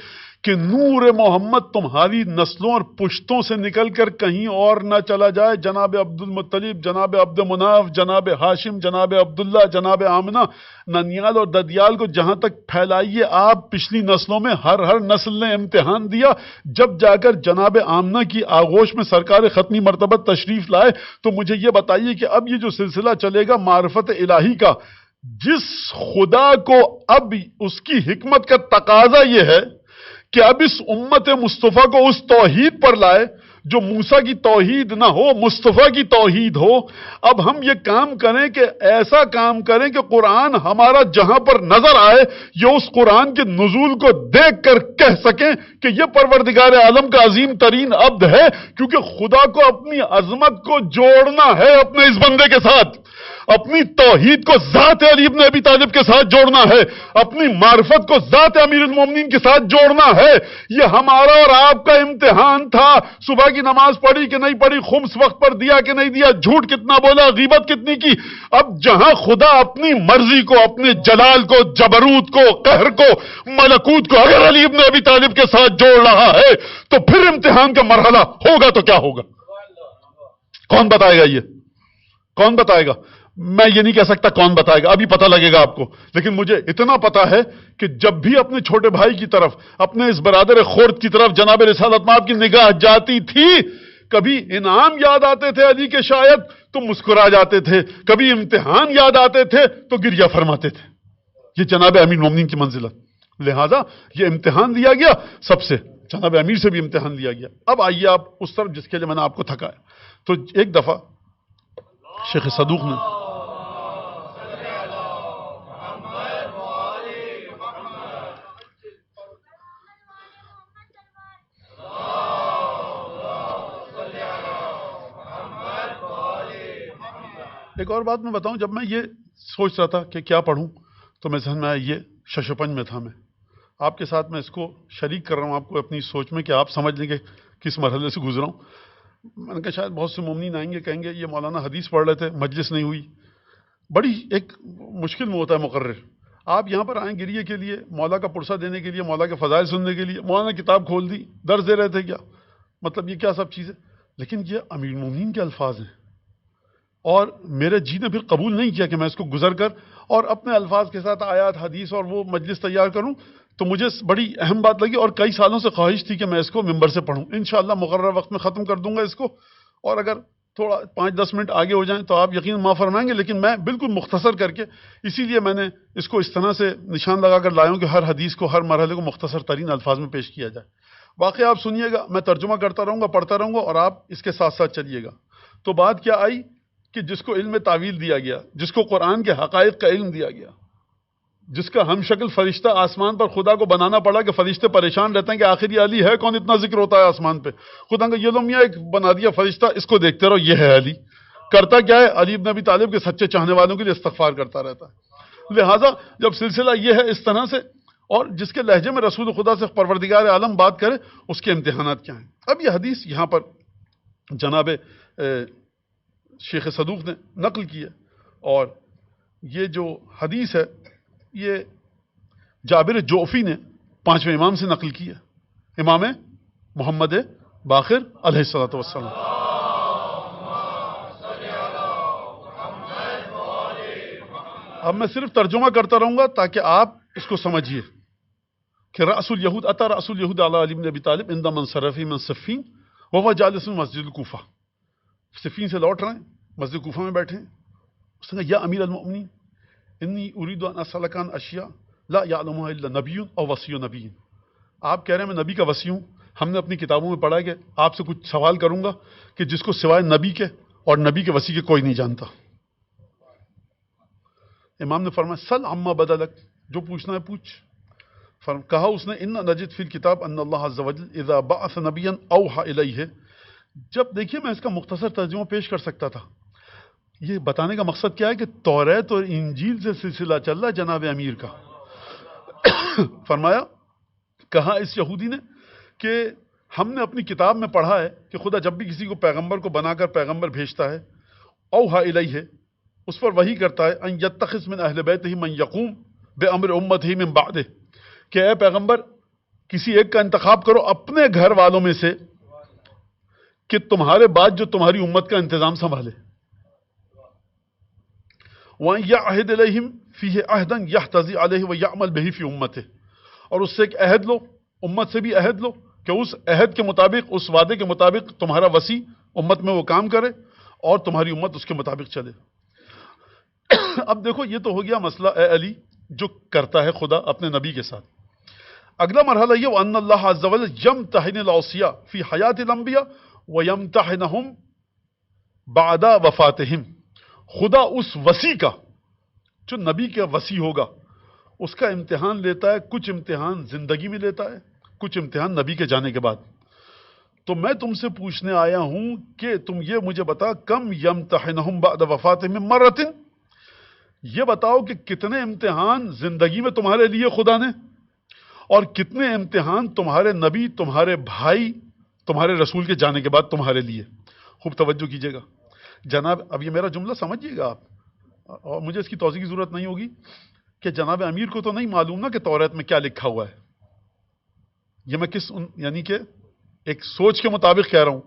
کہ نور محمد تمہاری نسلوں اور پشتوں سے نکل کر کہیں اور نہ چلا جائے، جناب عبد المطلب، جناب عبد مناف، جناب ہاشم، جناب عبداللہ، جناب آمنہ، ننیال اور ددیال کو جہاں تک پھیلائیے آپ، پچھلی نسلوں میں ہر نسل نے امتحان دیا۔ جب جا کر جناب آمنہ کی آغوش میں سرکار ختمی مرتبت تشریف لائے تو مجھے یہ بتائیے کہ اب یہ جو سلسلہ چلے گا معرفت الہی کا، جس خدا کو اب اس کی حکمت کا تقاضا یہ ہے کہ اب اس امت مصطفیٰ کو اس توحید پر لائے جو موسیٰ کی توحید نہ ہو، مصطفیٰ کی توحید ہو۔ اب ہم یہ کام کریں کہ ایسا کام کریں کہ قرآن ہمارا جہاں پر نظر آئے، یہ اس قرآن کے نزول کو دیکھ کر کہہ سکیں کہ یہ پروردگار عالم کا عظیم ترین عبد ہے، کیونکہ خدا کو اپنی عظمت کو جوڑنا ہے اپنے اس بندے کے ساتھ، اپنی توحید کو ذات علی ابن ابی طالب کے ساتھ جوڑنا ہے، اپنی معرفت کو ذات امیر المومنین کے ساتھ جوڑنا ہے۔ یہ ہمارا اور آپ کا امتحان تھا۔ صبح کی نماز پڑھی کہ نہیں پڑھی، خمس وقت پر دیا کہ نہیں دیا، جھوٹ کتنا بولا، غیبت کتنی کی۔ اب جہاں خدا اپنی مرضی کو، اپنے جلال کو، جبروت کو، قہر کو، ملکوت کو اگر علی ابن ابی طالب کے ساتھ جوڑ رہا ہے تو پھر امتحان کا مرحلہ ہوگا تو کیا ہوگا؟ کون بتائے گا؟ یہ کون بتائے گا؟ میں یہ نہیں کہہ سکتا کون بتائے گا، ابھی پتہ لگے گا آپ کو، لیکن مجھے اتنا پتا ہے کہ جب بھی اپنے چھوٹے بھائی کی طرف، اپنے اس برادر خورد کی طرف جناب رسالت مآب کی نگاہ جاتی تھی، کبھی انعام یاد آتے تھے علی کے شاید تو مسکرا جاتے تھے، کبھی امتحان یاد آتے تھے تو گریہ فرماتے تھے۔ یہ جناب امیر مومنین کی منزلت، لہذا یہ امتحان دیا گیا سب سے، جناب امیر سے بھی امتحان دیا گیا۔ اب آئیے آپ اس طرف جس کے لیے میں نے آپ کو تھکایا۔ تو ایک دفعہ شیخ صدوق نے ایک اور بات میں بتاؤں، جب میں یہ سوچ رہا تھا کہ کیا پڑھوں تو میرے ذہن میں آیا یہ ششپنج میں تھا. میں آپ کے ساتھ میں اس کو شریک کر رہا ہوں، آپ کو اپنی سوچ میں، کہ آپ سمجھ لیں کہ کس مرحلے سے گزرا ہوں. میں نے کہا شاید بہت سے مومنین آئیں گے کہیں گے یہ مولانا حدیث پڑھ رہے تھے، مجلس نہیں ہوئی. بڑی ایک مشکل میں ہوتا ہے مقرر. آپ یہاں پر آئیں گریے کے لیے، مولا کا پرسہ دینے کے لیے، مولا کے فضائل سننے کے لیے. مولانا کتاب کھول دی، درس دے رہے تھے کیا؟ مطلب یہ کیا سب چیزیں؟ لیکن یہ امیر المومنین کے الفاظ ہیں، اور میرے جی نے پھر قبول نہیں کیا کہ میں اس کو گزر کر اور اپنے الفاظ کے ساتھ آیات حدیث اور وہ مجلس تیار کروں. تو مجھے بڑی اہم بات لگی، اور کئی سالوں سے خواہش تھی کہ میں اس کو ممبر سے پڑھوں. انشاءاللہ مقررہ وقت میں ختم کر دوں گا اس کو، اور اگر تھوڑا 5-10 منٹ آگے ہو جائیں تو آپ یقین معاف فرمائیں گے. لیکن میں بالکل مختصر کر کے، اسی لیے میں نے اس کو اس طرح سے نشان لگا کر لایا ہوں کہ ہر حدیث کو، ہر مرحلے کو مختصر ترین الفاظ میں پیش کیا جائے. واقعی آپ سنیے گا، میں ترجمہ کرتا رہوں گا، پڑھتا رہوں گا، اور آپ اس کے ساتھ ساتھ چلیے گا. تو بات کیا آئی کہ جس کو علم تعویل دیا گیا، جس کو قرآن کے حقائق کا علم دیا گیا، جس کا ہم شکل فرشتہ آسمان پر خدا کو بنانا پڑا کہ فرشتے پریشان رہتے ہیں کہ آخر یہ علی ہے کون، اتنا ذکر ہوتا ہے آسمان پہ. خدا کا یہ لو میاں ایک بنا دیا فرشتہ، اس کو دیکھتے رہو، یہ ہے علی. کرتا کیا ہے؟ علی ابن ابی طالب کے سچے چاہنے والوں کے لیے استغفار کرتا رہتا ہے. لہٰذا جب سلسلہ یہ ہے اس طرح سے، اور جس کے لہجے میں رسول خدا سے پروردگار عالم بات کرے، اس کے امتحانات کیا ہیں. اب یہ حدیث یہاں پر جناب شیخ صدوق نے نقل کی ہے، اور یہ جو حدیث ہے یہ جابر جوفی نے 5ویں امام سے نقل کی ہے، امام محمد باقر علیہ الصلوۃ والسلام. اب میں صرف ترجمہ کرتا رہوں گا تاکہ آپ اس کو سمجھیے کہ رأس الیہود اتا رأس الیہود علی علی بن ابی طالب عند منصرفہ من صفین وهو جالس مسجد الکوفہ. صفین سے لوٹ رہے ہیں، مسجد کوفہ میں بیٹھے ہیں. اس نے کہا یا امیر المؤمنین انی اريد ان اسالک عن اشیاء لا يعلمها الا نبی او وصی نبی. آپ کہہ رہے ہیں میں نبی کا وصی ہوں، ہم نے اپنی کتابوں میں پڑھا ہے کہ آپ سے کچھ سوال کروں گا کہ جس کو سوائے نبی کے اور نبی کے وصی کے کوئی نہیں جانتا. امام نے فرمایا سل عما بدلک، جو پوچھنا ہے پوچھ. کہا اس نے ان نجد فی الکتاب ان اللہ عز وجل اذا بعث نبیا اوحى الیہ. جب دیکھیے میں اس کا مختصر ترجمہ پیش کر سکتا تھا. یہ بتانے کا مقصد کیا ہے کہ توریت اور انجیل سے سلسلہ چل رہا ہے جناب امیر کا. فرمایا، کہا اس یہودی نے کہ ہم نے اپنی کتاب میں پڑھا ہے کہ خدا جب بھی کسی کو پیغمبر کو بنا کر پیغمبر بھیجتا ہے، اوحى الیہ، اس پر وحی کرتا ہے ان یتخذ من اہل بیتہ من یقوم بامر امتہ من بعدہ، کہ اے پیغمبر کسی ایک کا انتخاب کرو اپنے گھر والوں میں سے کہ تمہارے بعد جو تمہاری امت کا انتظام سنبھالے. وَأَنْ يَعْهِدْ إِلَيْهِمْ فِيهِ عَهْدًا يَحْتَزِي عَلَيْهِ وَيَعْمَلْ بِهِ فِي أُمَّتِهِ. اور اس سے ایک عہد لو، امت سے بھی عہد لو کہ اس عہد کے مطابق، اس وعدے کے مطابق تمہارا وصی امت میں وہ کام کرے اور تمہاری امت اس کے مطابق چلے. اب دیکھو یہ تو ہو گیا مسئلہ اے علی جو کرتا ہے خدا اپنے نبی کے ساتھ. اگلا مرحلہ یہ وَأَنَّ اللَّهَ عَزَّ وَجَلَّ يَمْتَحِنُ الْأَوْصِيَاءَ فِي حَيَاةِ الْأَنْبِيَاءِ وَيَمْتَحِنُهُمْ بَعْدَ وَفَاتِهِمْ. خدا اس وصی کا، جو نبی کا وصی ہوگا، اس کا امتحان لیتا ہے. کچھ امتحان زندگی میں لیتا ہے، کچھ امتحان نبی کے جانے کے بعد. تو میں تم سے پوچھنے آیا ہوں کہ تم یہ مجھے بتا کم یمتحنہم بعد وفاتہم من مرۃ، یہ بتاؤ کہ کتنے امتحان زندگی میں تمہارے لیے خدا نے، اور کتنے امتحان تمہارے نبی، تمہارے بھائی، تمہارے رسول کے جانے کے بعد تمہارے لیے. خوب توجہ کیجئے گا جناب. اب یہ میرا جملہ سمجھیے گا آپ، اور مجھے اس کی توضیح کی ضرورت نہیں ہوگی کہ جناب امیر کو تو نہیں معلوم نا کہ توریت میں کیا لکھا ہوا ہے. یہ میں یعنی کہ ایک سوچ کے مطابق کہہ رہا ہوں.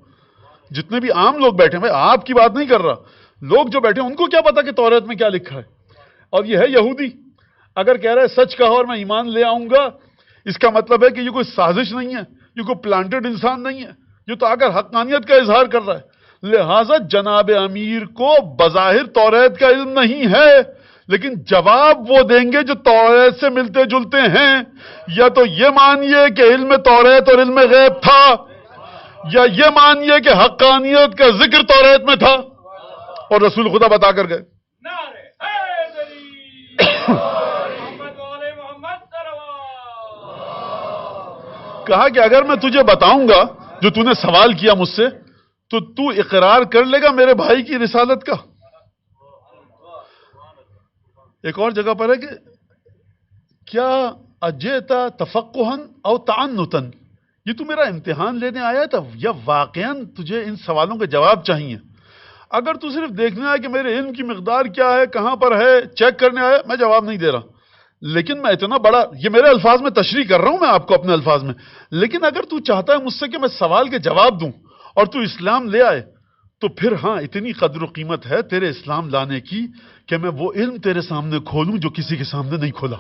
جتنے بھی عام لوگ بیٹھے ہیں، میں آپ کی بات نہیں کر رہا، لوگ جو بیٹھے ہیں ان کو کیا پتا کہ توریت میں کیا لکھا ہے. اور یہ ہے یہودی، اگر کہہ رہا ہے سچ کہا اور میں ایمان لے آؤں گا، اس کا مطلب ہے کہ یہ کوئی سازش نہیں ہے، یہ کوئی پلانٹڈ انسان نہیں ہے، یہ تو آ کر حقانیت کا اظہار کر رہا ہے. لہٰذا جناب امیر کو بظاہر توریت کا علم نہیں ہے، لیکن جواب وہ دیں گے جو توریت سے ملتے جلتے ہیں. یا تو یہ مانیے کہ علم توریت اور علم غیب تھا، یا یہ مانیے کہ حقانیت کا ذکر توریت میں تھا اور رسول خدا بتا کر گئے. کہا کہ اگر میں تجھے بتاؤں گا جو تو نے سوال کیا مجھ سے، تو تو اقرار کر لے گا میرے بھائی کی رسالت کا. ایک اور جگہ پر ہے کہ کیا اجیتا تفقہن او تعنتن، یہ تو میرا امتحان لینے آیا تھا یا واقعاً تجھے ان سوالوں کے جواب چاہیے؟ اگر تو صرف دیکھنا ہے کہ میرے علم کی مقدار کیا ہے، کہاں پر ہے، چیک کرنے آیا، میں جواب نہیں دے رہا، لیکن میں اتنا بڑا، یہ میرے الفاظ میں تشریح کر رہا ہوں میں آپ کو اپنے الفاظ میں، لیکن اگر تو چاہتا ہے مجھ سے کہ میں سوال کے جواب دوں اور تو اسلام لے آئے، تو پھر ہاں اتنی قدر و قیمت ہے تیرے اسلام لانے کی کہ میں وہ علم تیرے سامنے کھولوں جو کسی کے سامنے نہیں کھولا۔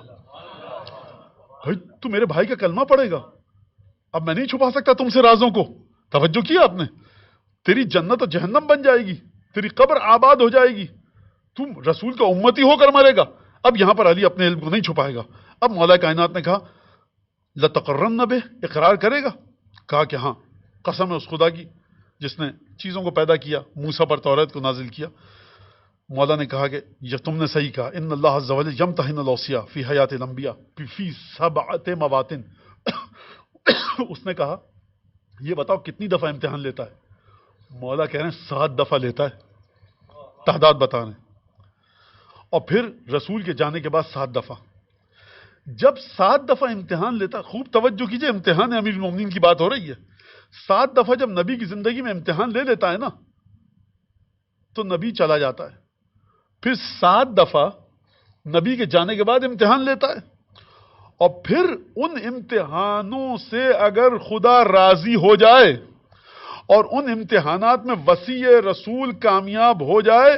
تو میرے بھائی کا کلمہ پڑھے گا، اب میں نہیں چھپا سکتا تم سے رازوں کو، توجہ کیا آپ نے؟ تیری جنت و جہنم بن جائے گی، تیری قبر آباد ہو جائے گی، تم رسول کا امتی ہو کر مرے گا۔ اب یہاں پر علی اپنے علم کو نہیں چھپائے گا۔ اب مولا کائنات نے کہا لَتَقَرَّنَّ بِهِ، اقرار کرے گا؟ کہا کہ ہاں، قسم ہے اس خدا کی جس نے چیزوں کو پیدا کیا، موسیٰ پر توریت کو نازل کیا۔ مولا نے کہا کہ یہ تم نے صحیح کہا، ان اللہ عز وجل یمتحن الاوصیاء فی حیات الانبیاء فی 7 مواطن۔ اس نے کہا یہ بتاؤ کتنی دفعہ امتحان لیتا ہے؟ مولا کہہ رہے ہیں 7 دفعہ لیتا ہے، تعداد بتا رہے ہیں، اور پھر رسول کے جانے کے بعد 7 دفعہ۔ جب 7 دفعہ امتحان لیتا، خوب توجہ کیجئے، امتحان امیر المومنین کی بات ہو رہی ہے، 7 دفعہ جب نبی کی زندگی میں امتحان لے لیتا ہے نا تو نبی چلا جاتا ہے، پھر 7 دفعہ نبی کے جانے کے بعد امتحان لیتا ہے، اور پھر ان امتحانوں سے اگر خدا راضی ہو جائے اور ان امتحانات میں وصی رسول کامیاب ہو جائے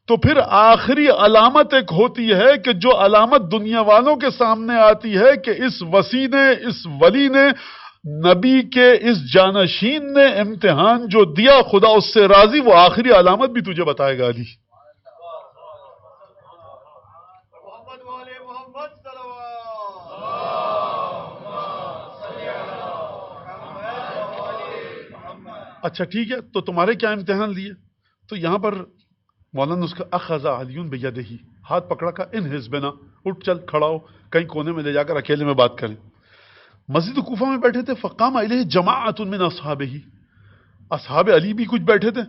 تو پھر آخری علامت ایک ہوتی ہے کہ جو علامت دنیا والوں کے سامنے آتی ہے کہ اس وصی نے، اس ولی نے، نبی کے اس جانشین نے امتحان جو دیا خدا اس سے راضی، وہ آخری علامت بھی تجھے بتائے گا علی۔ محمد والے محمد صلوات۔ اچھا ٹھیک ہے، تو تمہارے کیا امتحان لیے؟ تو یہاں پر مولانا اس کا اخذ علی بیدہ، ہاتھ پکڑا کا ان حزبنا، اٹھ چل کھڑا ہو، کہیں کونے میں لے جا کر اکیلے میں بات کریں۔ مسجد کوفہ میں بیٹھے تھے، فقام الیہ جماعۃ من اصحابہ، اصحاب علی بھی کچھ بیٹھے تھے،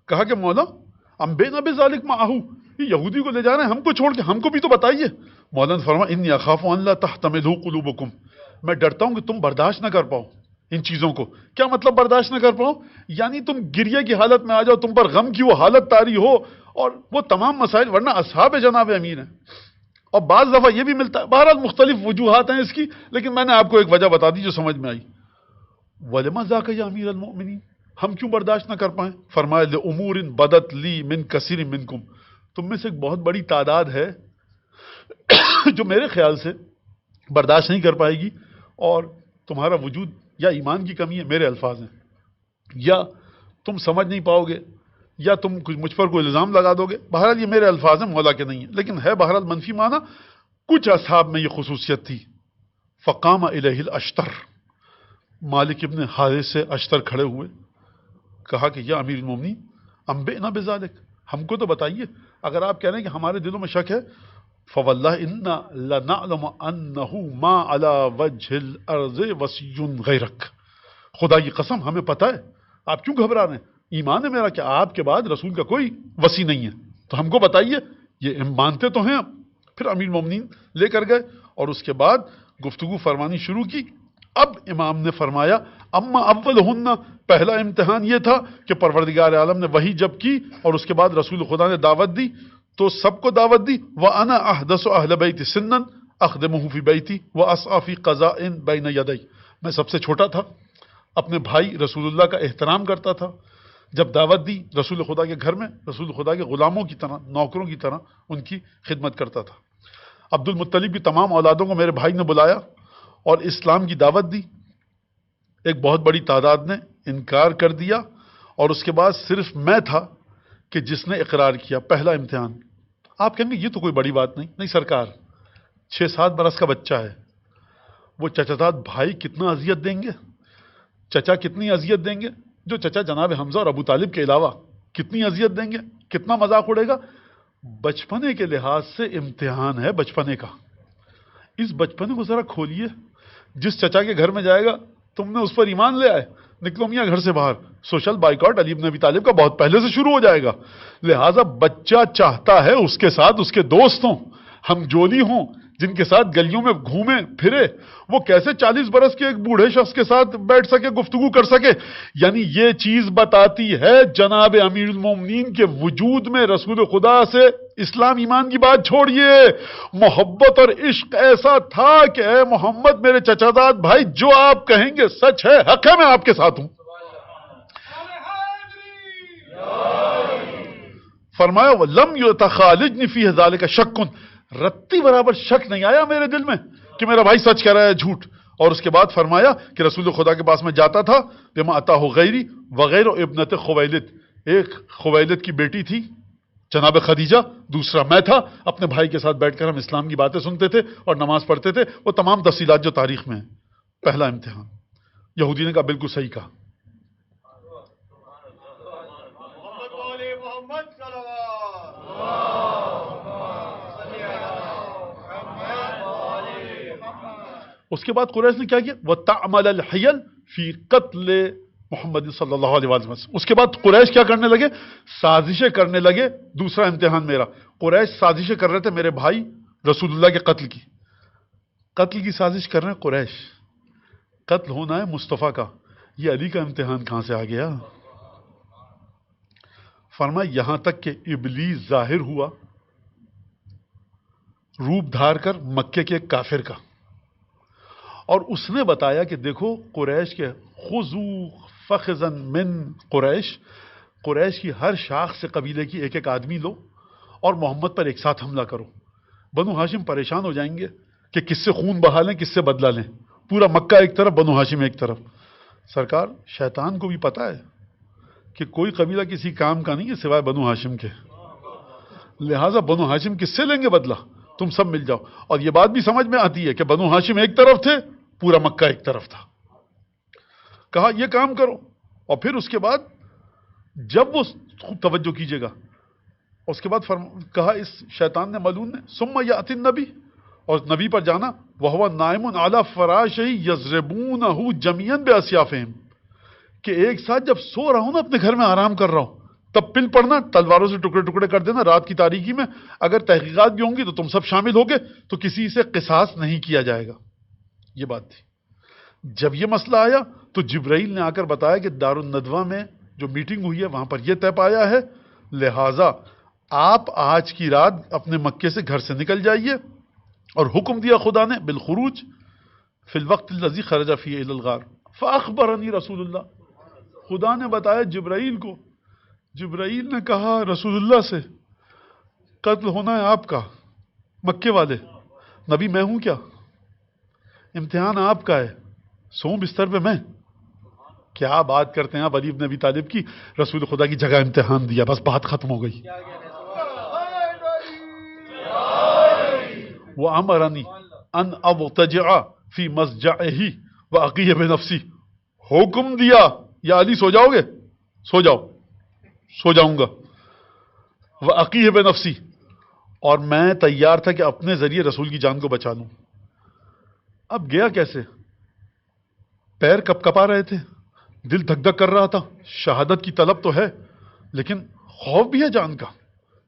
کہا کہ مولا انبئنا بذلک معہ، یہ یہودی کو لے جا رہے ہیں ہم کو چھوڑ کے، ہم کو بھی تو بتائیے۔ مولانا نے فرمایا انی اخاف ان لا تحتملہ قلوبکم، میں ڈرتا ہوں کہ تم برداشت نہ کر پاؤ ان چیزوں کو۔ کیا مطلب برداشت نہ کر پاؤ؟ یعنی تم گریہ کی حالت میں آ جاؤ، تم پر غم کی وہ حالت طاری ہو، اور وہ تمام مسائل، ورنہ اصحاب جناب امیر ہیں۔ اور بعض دفعہ یہ بھی ملتا ہے، بہرحال مختلف وجوہات ہیں اس کی، لیکن میں نے آپ کو ایک وجہ بتا دی جو سمجھ میں آئی۔ وَلِمَا ذَاكَ يَا أَمِيرَ الْمُؤْمِنِينَ، ہم کیوں برداشت نہ کر پائیں؟ فرمایا لِأُمُورٍ بَدَتْ لِي مِنْ كَثِيرٍ مِنْكُمْ، تم میں سے ایک بہت بڑی تعداد ہے جو میرے خیال سے برداشت نہیں کر پائے گی، اور تمہارا وجود یا ایمان کی کمی ہے، میرے الفاظ ہیں، یا تم سمجھ نہیں پاؤ گے، یا تم کچھ مجھ پر کوئی الزام لگا دو گے۔ بہرحال یہ میرے الفاظ ہیں، مولا کے نہیں ہیں، لیکن ہے بہرحال منفی معنی۔ کچھ اصحاب میں یہ خصوصیت تھی۔ فقام الیہ الاشتر، مالک ابن حارث سے اشتر کھڑے ہوئے، کہا کہ یا امیر المومنین انبئنا بذلک، ہم کو تو بتائیے، اگر آپ کہہ رہے ہیں کہ ہمارے دلوں میں شک ہے، فواللہ انا لنعلم انہ ما علی وجہ الارض وصی غیرک، خدا کی قسم ہمیں پتہ ہے، آپ کیوں گھبرا رہے ہیں؟ ایمان ہے میرا کہ آپ کے بعد رسول کا کوئی وصی نہیں ہے، تو ہم کو بتائیے۔ یہ مانتے تو ہیں آپ۔ پھر امیر مومنین لے کر گئے اور اس کے بعد گفتگو فرمانی شروع کی۔ اب امام نے فرمایا اما اولہن، پہلا امتحان یہ تھا کہ پروردگار عالم نے وحی جب کی اور اس کے بعد رسول خدا نے دعوت دی تو سب کو دعوت دی، وَأَنَا أَحْدَثُ أَهْلَ بَيْتِ سِنًّا أَخْدِمُهُ فِي بَيْتِي وَأَسْعَى فِي قَضَاءٍ بَيْنَ يَدَيْ، میں سب سے چھوٹا تھا، اپنے بھائی رسول اللہ کا احترام کرتا تھا، جب دعوت دی رسول خدا کے گھر میں رسول خدا کے غلاموں کی طرح، نوکروں کی طرح ان کی خدمت کرتا تھا۔ عبد المطلب کی تمام اولادوں کو میرے بھائی نے بلایا اور اسلام کی دعوت دی، ایک بہت بڑی تعداد نے انکار کر دیا، اور اس کے بعد صرف میں تھا کہ جس نے اقرار کیا، پہلا امتحان۔ آپ کہیں گے یہ تو کوئی بڑی بات نہیں سرکار، 6-7 برس کا بچہ ہے، وہ چچا بھائی کتنا اذیت دیں گے، چچا کتنی اذیت دیں گے، جو چچا جناب حمزہ اور ابو طالب کے علاوہ کتنی اذیت دیں گے، کتنا مذاق اڑے گا۔ بچپنے کے لحاظ سے امتحان ہے بچپنے کا، اس بچپنے کو ذرا کھولیے، جس چچا کے گھر میں جائے گا تم نے اس پر ایمان لے آئے، نکلو میاں گھر سے باہر، سوشل بائیکاٹ علی بن ابی طالب کا بہت پہلے سے شروع ہو جائے گا۔ لہٰذا بچہ چاہتا ہے اس کے ساتھ اس کے دوست ہوں، ہم جولی ہوں جن کے ساتھ گلیوں میں گھومے پھرے، وہ کیسے 40 برس کے ایک بوڑھے شخص کے ساتھ بیٹھ سکے، گفتگو کر سکے؟ یعنی یہ چیز بتاتی ہے جناب امیر المومنین کے وجود میں رسول خدا سے اسلام ایمان کی بات چھوڑیے، محبت اور عشق ایسا تھا کہ اے محمد میرے چچا زاد بھائی، جو آپ کہیں گے سچ ہے، حق ہے، میں آپ کے ساتھ ہوں۔ فرمایا وَلَمْ يُتَخَالِجْنِ فِيهِ ذَلِكَ شَكٌّ، رتی برابر شک نہیں آیا میرے دل میں کہ میرا بھائی سچ کہہ رہا ہے جھوٹ۔ اور اس کے بعد فرمایا کہ رسول خدا کے پاس میں جاتا تھا، بما اتاہ غیری وغیر ابنت خویلد، ایک خویلد کی بیٹی تھی جناب خدیجہ، دوسرا میں تھا، اپنے بھائی کے ساتھ بیٹھ کر ہم اسلام کی باتیں سنتے تھے اور نماز پڑھتے تھے، وہ تمام تفصیلات جو تاریخ میں ہیں۔ پہلا امتحان، یہودی نے کہا بالکل صحیح کہا۔ محمد والے محمد صلوات۔ اس کے بعد قریش نے کیا کیا؟ وَتَعْمَلَ الْحِيَلْ فِي قَتْلِ محمد صلی اللہ علیہ وسلم۔ اس کے بعد قریش کیا کرنے لگے؟ سازشیں کرنے لگے۔ دوسرا امتحان میرا، قریش سازشیں کر رہے تھے میرے بھائی رسول اللہ کے قتل کی، قتل کی سازش کر رہے ہیں قریش، قتل ہونا ہے مصطفیٰ کا۔ یہ علی کا امتحان کہاں سے آ گیا؟ فرمایا یہاں تک کہ ابلیس ظاہر ہوا روپ دھار کر مکے کے ایک کافر کا، اور اس نے بتایا کہ دیکھو قریش کے خذوا فخذا من قریش، قریش کی ہر شاخ سے قبیلے کی ایک ایک آدمی لو اور محمد پر ایک ساتھ حملہ کرو۔ بنو ہاشم پریشان ہو جائیں گے کہ کس سے خون بہا لیں، کس سے بدلہ لیں، پورا مکہ ایک طرف، بنو ہاشم ایک طرف۔ سرکار شیطان کو بھی پتا ہے کہ کوئی قبیلہ کسی کام کا نہیں ہے سوائے بنو ہاشم کے، لہٰذا بنو ہاشم کس سے لیں گے بدلہ؟ تم سب مل جاؤ۔ اور یہ بات بھی سمجھ میں آتی ہے کہ بنو ہاشم ایک طرف تھے، پورا مکہ ایک طرف تھا۔ کہا یہ کام کرو، اور پھر اس کے بعد جب وہ خوب توجہ کیجئے گا، اس کے بعد کہا اس شیطان نے ملعون نے ثم یأتی النبی، اور نبی پر جانا وہو نائم علی فراشہ یضربونہ جمیعا باسیافہم، کہ ایک ساتھ جب سو رہا ہوں نا اپنے گھر میں آرام کر رہا ہوں، تب پل پڑنا، تلواروں سے ٹکڑے ٹکڑے کر دینا رات کی تاریکی میں۔ اگر تحقیقات بھی ہوں گی تو تم سب شامل ہوگے تو کسی سے قصاص نہیں کیا جائے گا۔ یہ بات تھی۔ جب یہ مسئلہ آیا تو جبرائیل نے آ کر بتایا کہ دار الندوہ میں جو میٹنگ ہوئی ہے وہاں پر یہ طے پایا ہے، لہٰذا آپ آج کی رات اپنے مکے سے گھر سے نکل جائیے، اور حکم دیا خدا نے بالخروج فی الوقت الذی خرج فیہ الی الغار فاخبرنی رسول اللہ، خدا نے بتایا جبرائیل کو، جبرائیل نے کہا رسول اللہ سے قتل ہونا ہے آپ کا، مکے والے، نبی میں ہوں کیا؟ امتحان آپ کا ہے، سو بستر پہ میں؟ کیا بات کرتے ہیں آپ علی بن ابی طالب کی، رسول خدا کی جگہ امتحان دیا، بس بات ختم ہو گئی۔ وَأَمَرَنِي أَنْ أَضْطَجِعَ فِي مَضْجَعِهِ وَأَقِيَّ بِنَفْسِي، حکم دیا یا علی سو جاؤ گے؟ سو جاؤ، سو جاؤں گا۔ وَأَقِيَّ بِنَفْسِي، اور میں تیار تھا کہ اپنے ذریعے رسول کی جان کو بچا لوں۔ اب گیا کیسے؟ پیر کپ کپا رہے تھے، دل دھک دھک کر رہا تھا، شہادت کی طلب تو ہے لیکن خوف بھی ہے جان کا،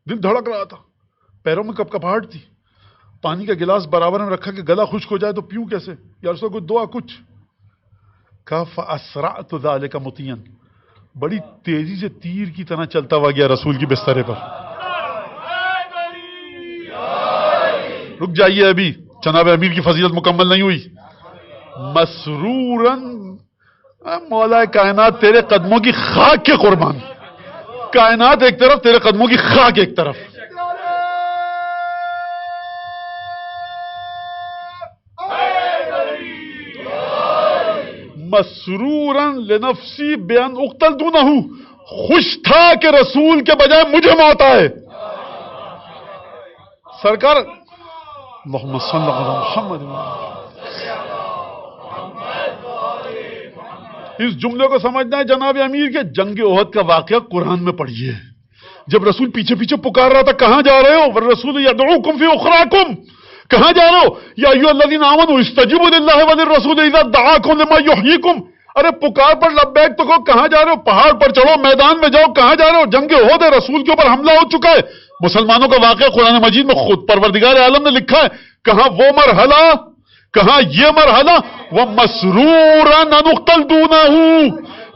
دل دھڑک رہا تھا، پیروں میں کپ کپاہٹ تھی، پانی کا گلاس برابر میں رکھا کہ گلا خشک ہو جائے تو پیوں کیسے، یا رسول کو دعا کچھ کہا فَأَسْرَعْتُ ذَلِكَ مُطِيًّا، بڑی تیزی سے تیر کی طرح چلتا ہوا گیا رسول کی بسترے پر۔ رک جائیے، ابھی جناب امیر کی فضیلت مکمل نہیں ہوئی۔ مسروراً، مولا کائنات تیرے قدموں کی خاک کے قربان، کائنات ایک طرف، تیرے قدموں کی خاک ایک طرف۔ مسروراً لنفسی بیان اقتل دونہ، خوش تھا کہ رسول کے بجائے مجھے موت آئے۔ سرکار اللہم صلی علی محمد، اس جملے کو سمجھنا ہے جناب امیر کے جنگ احد کا واقعہ قرآن میں پڑھیے، جب رسول پیچھے پیچھے پکار رہا تھا کہاں جا رہے ہو، والرسول یدعوکم فی اخراکم، کہاں جا رہے ہو، یا ایھا الذین آمنوا استجیبوا للہ وللرسول اذا دعاکم لما یحییکم، ارے پکار پر لبیک تو کہو، کہاں جا رہے ہو، پہاڑ پر چڑھو، میدان میں جاؤ، کہاں جا رہے ہو، جنگ احد ہے، رسول کے اوپر حملہ ہو چکا ہے، مسلمانوں کا واقعہ قرآن مجید میں خود پروردگار عالم نے لکھا ہے. کہاں وہ مرحلہ، کہاں یہ مرحلہ، وہ مسرورا نقتل دونہ،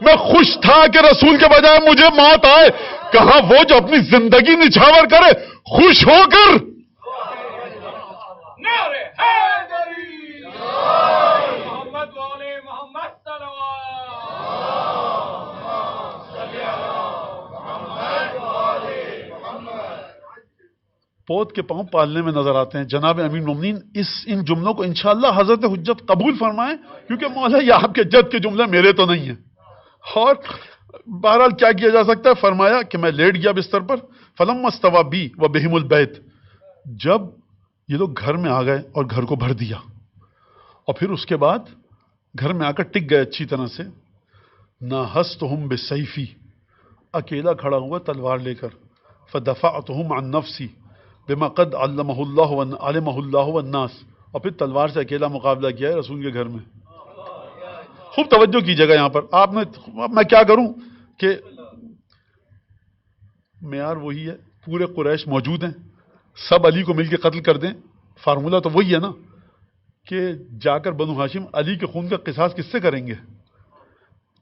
میں خوش تھا کہ رسول کے بجائے مجھے موت آئے. کہاں وہ جو اپنی زندگی نچھاور کرے خوش ہو کر. نعرہ حیدری محمد والے محمد پود کے پاؤں پالنے میں نظر آتے ہیں. جناب امیر المومنین ان جملوں کو انشاءاللہ حضرت حجت قبول فرمائیں، کیونکہ مولا یہ آپ کے جد کے جملے میرے تو نہیں ہیں. اور بہرحال کیا کیا جا سکتا ہے؟ فرمایا کہ میں لیٹ گیا بستر پر. فلما استوى بی وبہم البیت، جب یہ لوگ گھر میں آ گئے اور گھر کو بھر دیا، اور پھر اس کے بعد گھر میں آ کر ٹک گئے اچھی طرح سے. ناہستہم بسیفی، اکیلا کھڑا ہوا تلوار لے کر. فدفعتہم عن نفسی بما قد علمہ اللہ والناس، اور پھر تلوار سے اکیلا مقابلہ کیا ہے رسول کے گھر میں. خوب توجہ کیجیے گا یہاں پر. آپ نے، میں کیا کروں کہ معیار وہی ہے، پورے قریش موجود ہیں، سب علی کو مل کے قتل کر دیں. فارمولہ تو وہی ہے نا کہ جا کر بنو ہاشم علی کے خون کا قصاص کس سے کریں گے؟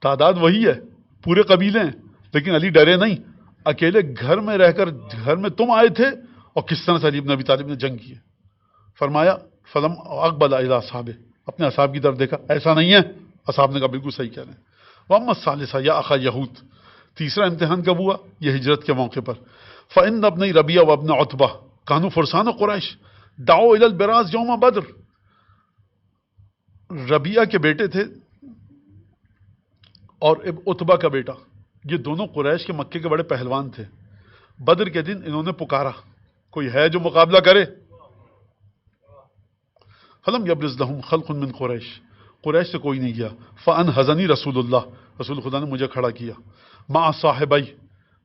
تعداد وہی ہے، پورے قبیلے ہیں، لیکن علی ڈرے نہیں. اکیلے گھر میں رہ کر، گھر میں تم آئے تھے، اور کس طرح سے علی بن ابی طالب نے جنگ کی. فرمایا فلم اقبل الی اصحابہ، اپنے اصحاب کی طرف دیکھا، ایسا نہیں ہے. اصحاب نے کہا بالکل صحیح کہہ رہے ہیں. واما الثالثہ یا اخا یہود، تیسرا امتحان کب ہوا؟ یہ ہجرت کے موقع پر. فان ابن ربیعہ وابن عتبہ کانوا فرسان قریش دعوا الی البراز یوم بدر. ربیعہ کے بیٹے تھے اور عتبہ کا بیٹا، یہ دونوں قریش کے مکے کے بڑے پہلوان تھے. بدر کے دن انہوں نے پکارا کوئی ہے جو مقابلہ کرے. فلم یبرز لہم خلق من قریش، قریش سے کوئی نہیں گیا. فانحزنی رسول اللہ، رسول خدا نے مجھے کھڑا کیا. مع صاحبی،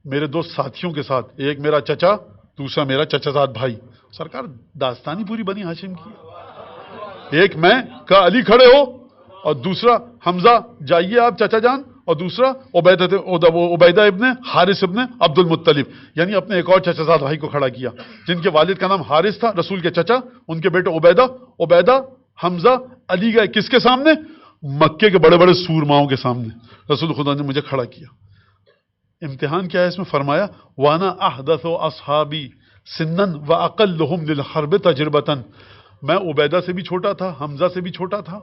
میرے دو ساتھیوں کے ساتھ، ایک میرا چچا، دوسرا میرا چچا زاد بھائی. سرکار داستانی پوری بنی ہاشم کی. ایک میں کہا علی کھڑے ہو، اور دوسرا حمزہ جائیے آپ چچا جان، اور دوسرا عبیدہ ابن حارث ابن عبد المطلب، یعنی اپنے ایک اور چچا زاد بھائی کو کھڑا کیا جن کے والد کا نام حارث تھا، رسول کے چچا، ان کے بیٹے عبیدہ حمزہ علی گئے کس کے سامنے؟ مکے کے بڑے بڑے سورماؤں کے سامنے. رسول خدا نے مجھے کھڑا کیا. امتحان کیا ہے اس میں؟ فرمایا وانا احدث اصحابی سنن واقلهم للحرب تجربۃ، میں عبیدہ سے بھی چھوٹا تھا، حمزہ سے بھی چھوٹا تھا،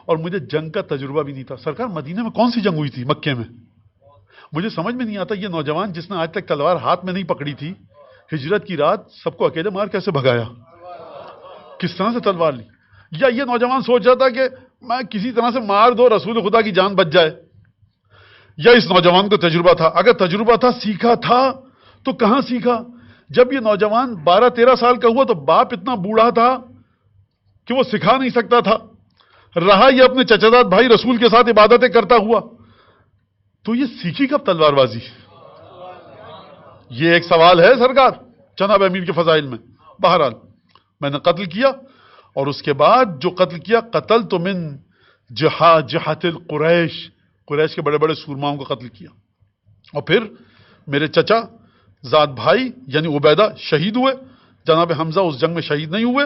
اور مجھے جنگ کا تجربہ بھی نہیں تھا. سرکار مدینے میں کون سی جنگ ہوئی تھی؟ مکے میں. مجھے سمجھ میں نہیں آتا یہ نوجوان جس نے آج تک تلوار ہاتھ میں نہیں پکڑی تھی، ہجرت کی رات سب کو اکیلے مار کیسے بھگایا؟ کس طرح سے تلوار لی؟ یا یہ نوجوان سوچ رہا تھا کہ میں کسی طرح سے مار دو رسول خدا کی جان بچ جائے؟ یا اس نوجوان کو تجربہ تھا؟ اگر تجربہ تھا، سیکھا تھا، تو کہاں سیکھا؟ جب یہ نوجوان 12-13 سال کا ہوا تو باپ اتنا بوڑھا تھا کہ وہ سکھا نہیں سکتا تھا. رہا یہ اپنے چچا بھائی رسول کے ساتھ عبادتیں کرتا ہوا، تو یہ سیکھی کب تلوار بازی؟ یہ ایک سوال ہے سرکار جناب امیر کے فضائل میں. بہرحال میں نے قتل کیا، اور اس کے بعد جو قتل کیا، قتل تو من جہات القریش، قریش کے بڑے بڑے سورماؤں کو قتل کیا. اور پھر میرے چچا زاد بھائی یعنی عبیدہ شہید ہوئے، جناب حمزہ اس جنگ میں شہید نہیں ہوئے.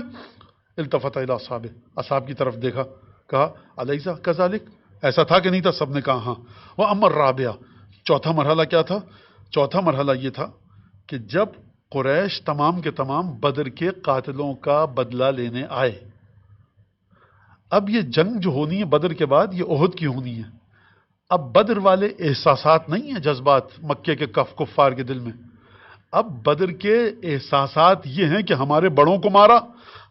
التفت الی اصحابہ، اصحاب کی طرف دیکھا، کہا الیس کذالک، ایسا تھا کہ نہیں تھا؟ سب نے کہا ہاں. واما الرابعہ، چوتھا مرحلہ کیا تھا؟ چوتھا مرحلہ یہ تھا کہ جب قریش تمام کے تمام بدر کے قاتلوں کا بدلہ لینے آئے. اب یہ جنگ جو ہونی ہے بدر کے بعد، یہ احد کی ہونی ہے. اب بدر والے احساسات نہیں ہیں، جذبات مکے کے کفار کے دل میں. اب بدر کے احساسات یہ ہیں کہ ہمارے بڑوں کو مارا،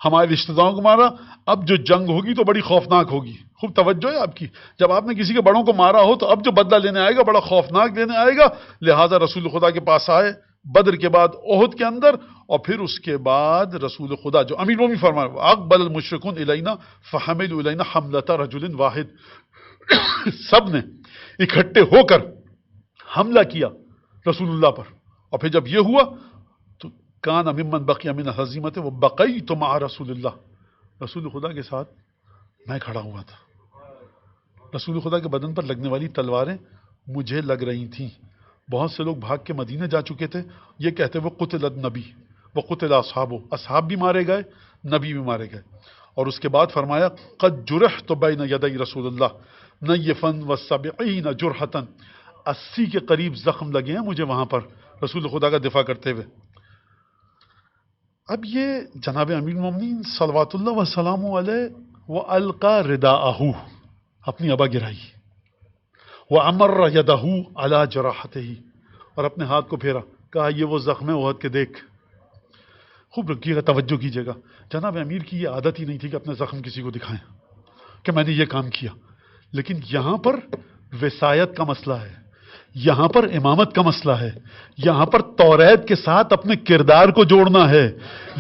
ہمارے رشتہ داروں کو مارا، اب جو جنگ ہوگی تو بڑی خوفناک ہوگی. خوب توجہ ہے آپ کی. جب آپ نے کسی کے بڑوں کو مارا ہو تو اب جو بدلہ لینے آئے گا بڑا خوفناک لینے آئے گا. لہٰذا رسول خدا کے پاس آئے بدر کے بعد احد کے اندر، اور پھر اس کے بعد رسول خدا جو امیر مومنین فرمایا اقبل المشرکون الینا فحملوا الینا حملۃ رجل واحد، سب نے اکٹھے ہو کر حملہ کیا رسول اللہ پر. اور پھر جب یہ ہوا تو کان ممن بقی من الہزیمۃ وبقیت مع رسول اللہ، رسول خدا کے ساتھ میں کھڑا ہوا تھا. رسول خدا کے بدن پر لگنے والی تلواریں مجھے لگ رہی تھیں. بہت سے لوگ بھاگ کے مدینے جا چکے تھے، یہ کہتے وہ قتل النبی وہ قتل اصحابہ، اصحاب بھی مارے گئے، نبی بھی مارے گئے. اور اس کے بعد فرمایا قد جرحت بین یدی رسول اللہ نیفا و70 جرحتا، 80 کے قریب زخم لگے ہیں مجھے وہاں پر رسول خدا کا دفاع کرتے ہوئے. اب یہ جناب امیر المومنین صلوات اللہ وسلام علیہ وہ القا رداءہ، اپنی ابا گرائی، وَأَمَرَّ يَدَهُ عَلَى جَرَاحَتِهِ، اور اپنے ہاتھ کو پھیرا، کہا یہ وہ زخم ہے احد کے، دیکھ. خوب رکھیے گا، توجہ کیجیے گا. جناب امیر کی یہ عادت ہی نہیں تھی کہ اپنے زخم کسی کو دکھائیں کہ میں نے یہ کام کیا، لیکن یہاں پر وصایت کا مسئلہ ہے، یہاں پر امامت کا مسئلہ ہے، یہاں پر توریت کے ساتھ اپنے کردار کو جوڑنا ہے،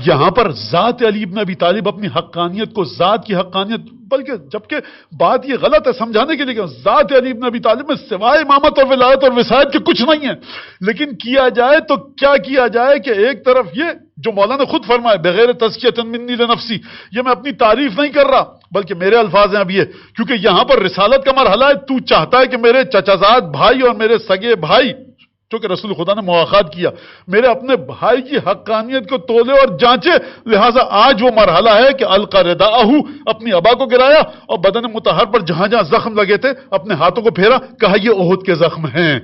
یہاں پر ذات علی بن ابی طالب اپنی حقانیت کو، ذات کی حقانیت، بلکہ جبکہ بات یہ غلط ہے سمجھانے کے لیے کہ ذات علی بن ابی طالب میں سوائے امامت اور ولایت اور وصایت کے کچھ نہیں ہے، لیکن کیا جائے تو کیا کیا جائے کہ ایک طرف یہ جو مولانا نے خود فرمایا بغیر تزکیۃ منی لنفسی، یہ میں اپنی تعریف نہیں کر رہا بلکہ میرے الفاظ ہیں اب یہ، کیونکہ یہاں پر رسالت کا مرحلہ ہے. تو چاہتا ہے کہ میرے چچا زاد بھائی اور میرے سگے بھائی، چونکہ رسول خدا نے مواخات کیا، میرے اپنے بھائی کی حقانیت کو تولے اور جانچے. لہٰذا آج وہ مرحلہ ہے کہ القا رداءہ، اپنی ابا کو گرایا اور بدن مطہر پر جہاں جہاں زخم لگے تھے اپنے ہاتھوں کو پھیرا، کہا یہ احد کے زخم ہیں.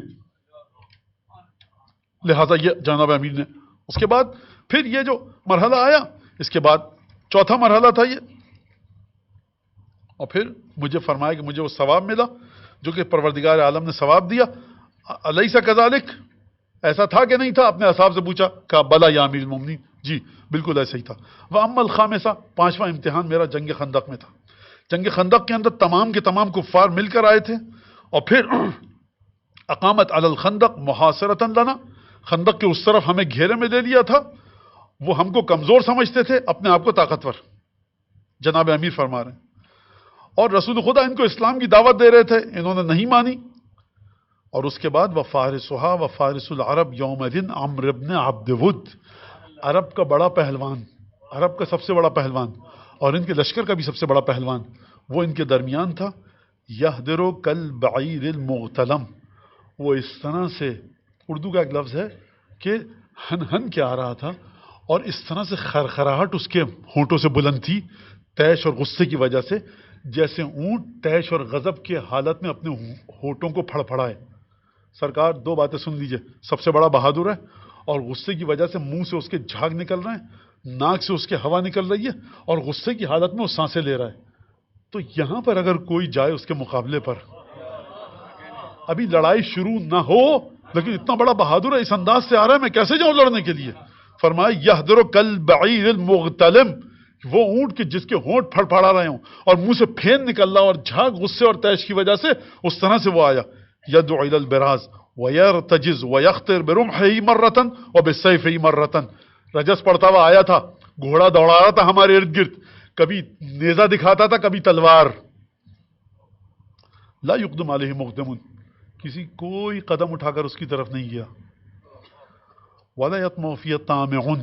لہٰذا یہ جناب امیر نے اس کے بعد پھر یہ جو مرحلہ آیا، اس کے بعد چوتھا مرحلہ تھا یہ، اور پھر مجھے فرمایا کہ مجھے وہ ثواب ملا جو کہ پروردگار عالم نے ثواب دیا. الیس کذالک، ایسا تھا کہ نہیں تھا؟ اپنے اصحاب سے پوچھا، کہا بلا یا امیر المومنین، جی بالکل ایسا ہی تھا. واما الخامسہ، پانچواں امتحان میرا جنگ خندق میں تھا. جنگ خندق کے اندر تمام کے تمام کفار مل کر آئے تھے، اور پھر اقامت علی الخندق محاصرۃ لنا، خندق کے اس طرف ہمیں گھیرے میں لے لیا تھا. وہ ہم کو کمزور سمجھتے تھے، اپنے آپ کو طاقتور. جناب امیر فرما رہے ہیں، اور رسول خدا ان کو اسلام کی دعوت دے رہے تھے، انہوں نے نہیں مانی. اور اس کے بعد وفارسھا وفارس العرب یومئذ عمرو بن عبد ود، عرب کا بڑا پہلوان، عرب کا سب سے بڑا پہلوان اور ان کے لشکر کا بھی سب سے بڑا پہلوان، وہ ان کے درمیان تھا. یہدر کالبعیر المغتلم، وہ اس طرح سے، اردو کا ایک لفظ ہے کہ ہن ہن کے آ رہا تھا، اور اس طرح سے خرخراہٹ اس کے ہونٹوں سے بلند تھی، تیش اور غصے کی وجہ سے، جیسے اونٹ تیش اور غضب کے حالت میں اپنے ہونٹوں کو پھڑپھڑائے. سرکار دو باتیں سن لیجئے، سب سے بڑا بہادر ہے، اور غصے کی وجہ سے منہ سے اس کے جھاگ نکل رہے ہیں، ناک سے اس کے ہوا نکل رہی ہے، اور غصے کی حالت میں وہ سانسیں لے رہا ہے. تو یہاں پر اگر کوئی جائے اس کے مقابلے پر، ابھی لڑائی شروع نہ ہو لیکن اتنا بڑا بہادر ہے، اس انداز سے آ رہا ہے، میں کیسے جاؤں لڑنے کے لیے؟ فرمایا یہدر کالبعیر المغتلم، وہ اونٹ کے جس کے ہونٹ پھڑپھڑا رہے ہوں اور منہ سے پھین نکل رہا اور جھاگ غصے اور تیش کی وجہ سے اس طرح سے وہ آیا. یدعو الی البراز ویرتجز ویخطر برمحہ مرۃ وبسیفہ مرۃ، رجس پڑتا ہوا آیا تھا، گھوڑا دوڑا رہا تھا ہمارے ارد گرد، کبھی نیزہ دکھاتا تھا کبھی تلوار. لا یقدم علیہ مقدم، کسی کوئی قدم اٹھا کر اس کی طرف نہیں گیا. ولا یطمع فی طامع،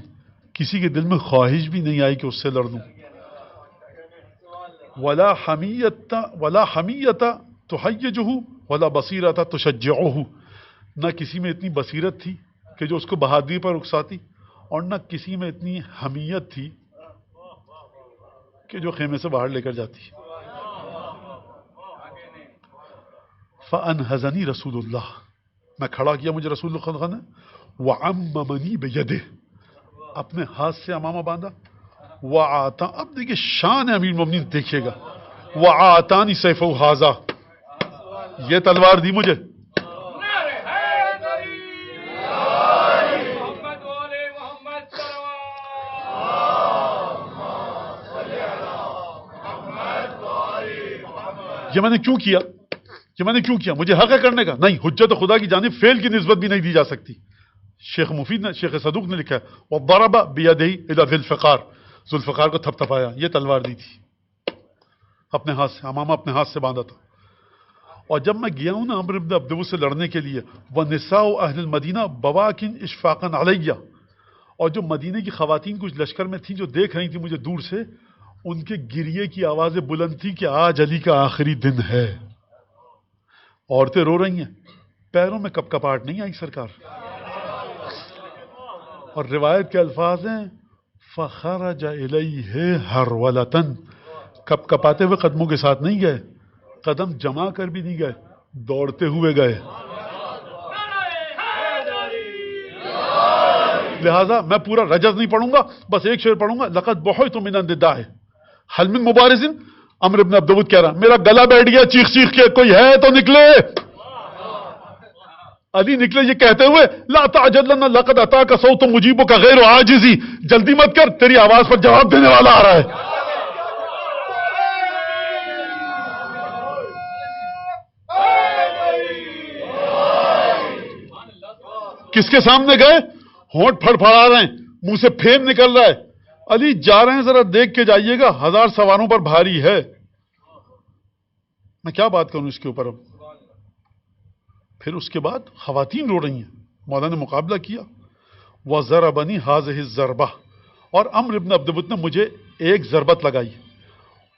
کسی کے دل میں خواہش بھی نہیں آئی کہ اس سے لڑ دوں. ولا حمیت تحیجہ ولا بصیرت تشجعہ، نہ کسی میں اتنی بصیرت تھی کہ جو اس کو بہادری پر اکساتی، اور نہ کسی میں اتنی حمیت تھی کہ جو خیمے سے باہر لے کر جاتی. فانہزنی رسول اللہ، میں کھڑا کیا مجھے رسول اللہ نے، وعممنی بیدہ، اپنے ہاتھ سے امامہ باندھا. وآتا، اب دیکھیں شان امیر المومنین دیکھیے گا، وآتانی سیفہ ھذا، یہ تلوار دی مجھے. نعرہ حیدری، محمد والے محمد یہ میں نے کیوں کیا؟ یہ میں نے کیوں کیا؟ مجھے حق ہے کرنے کا؟ نہیں، حجت خدا کی جانب فعل کی نسبت بھی نہیں دی جا سکتی. شیخ مفید نے، شیخ صدوق نے لکھا ہے وضرب بیدہ الی ذی الفقار، ذوالفقار کو تھپتھپایا، یہ تلوار دی تھی اپنے ہاتھ سے، امامہ اپنے ہاتھ سے باندھا تھا. اور جب میں گیا ہوں نا عمرو بن عبد ود سے لڑنے کے لیے، وَنِسَاءُ أَهْلِ الْمَدِينَةِ بَوَاكِنْ إِشْفَاقًا عَلَيَّ، اور جو مدینے کی خواتین کچھ لشکر میں تھیں جو دیکھ رہی تھیں مجھے دور سے، ان کے گریے کی آوازیں بلند تھی کہ آج علی کا آخری دن ہے. عورتیں رو رہی ہیں، پیروں میں کپ کپاہٹ نہیں آئی سرکار. اور روایت کے الفاظ ہیں فخرج الیہ ہرولتن، کپ کپاتے ہوئے قدموں کے ساتھ نہیں گئے، قدم جما کر بھی نہیں گئے، دوڑتے ہوئے گئے. لہذا میں پورا رجز نہیں پڑھوں گا، بس ایک شعر پڑھوں گا. لقد بحیت من النداء هل من مبارز. عمرو بن عبد الود کہہ رہا میرا گلا بیٹھ گیا چیخ چیخ کے، کوئی ہے تو نکلے. علی نکلے یہ کہتے ہوئے لا تعجل لنا لقد اتاک صوت مجیبک غیر عاجزی، جلدی مت کر تیری آواز پر جواب دینے والا آ رہا ہے. کس کے سامنے گئے؟ ہونٹ پھڑ پھڑا رہے ہیں، منہ سے پھین نکل رہا ہے. علی جا رہے ہیں ذرا دیکھ کے جائیے گا، 1000 سواروں پر بھاری ہے. میں کیا بات کروں اس کے اوپر اب. پھر اس کے بعد خواتین رو رہی ہیں. مولا نے مقابلہ کیا. وَضَرَبَنِي هَذِهِ الضَّرْبَةِ، اور عمرو بن عبد الود نے مجھے ایک ضربت لگائی.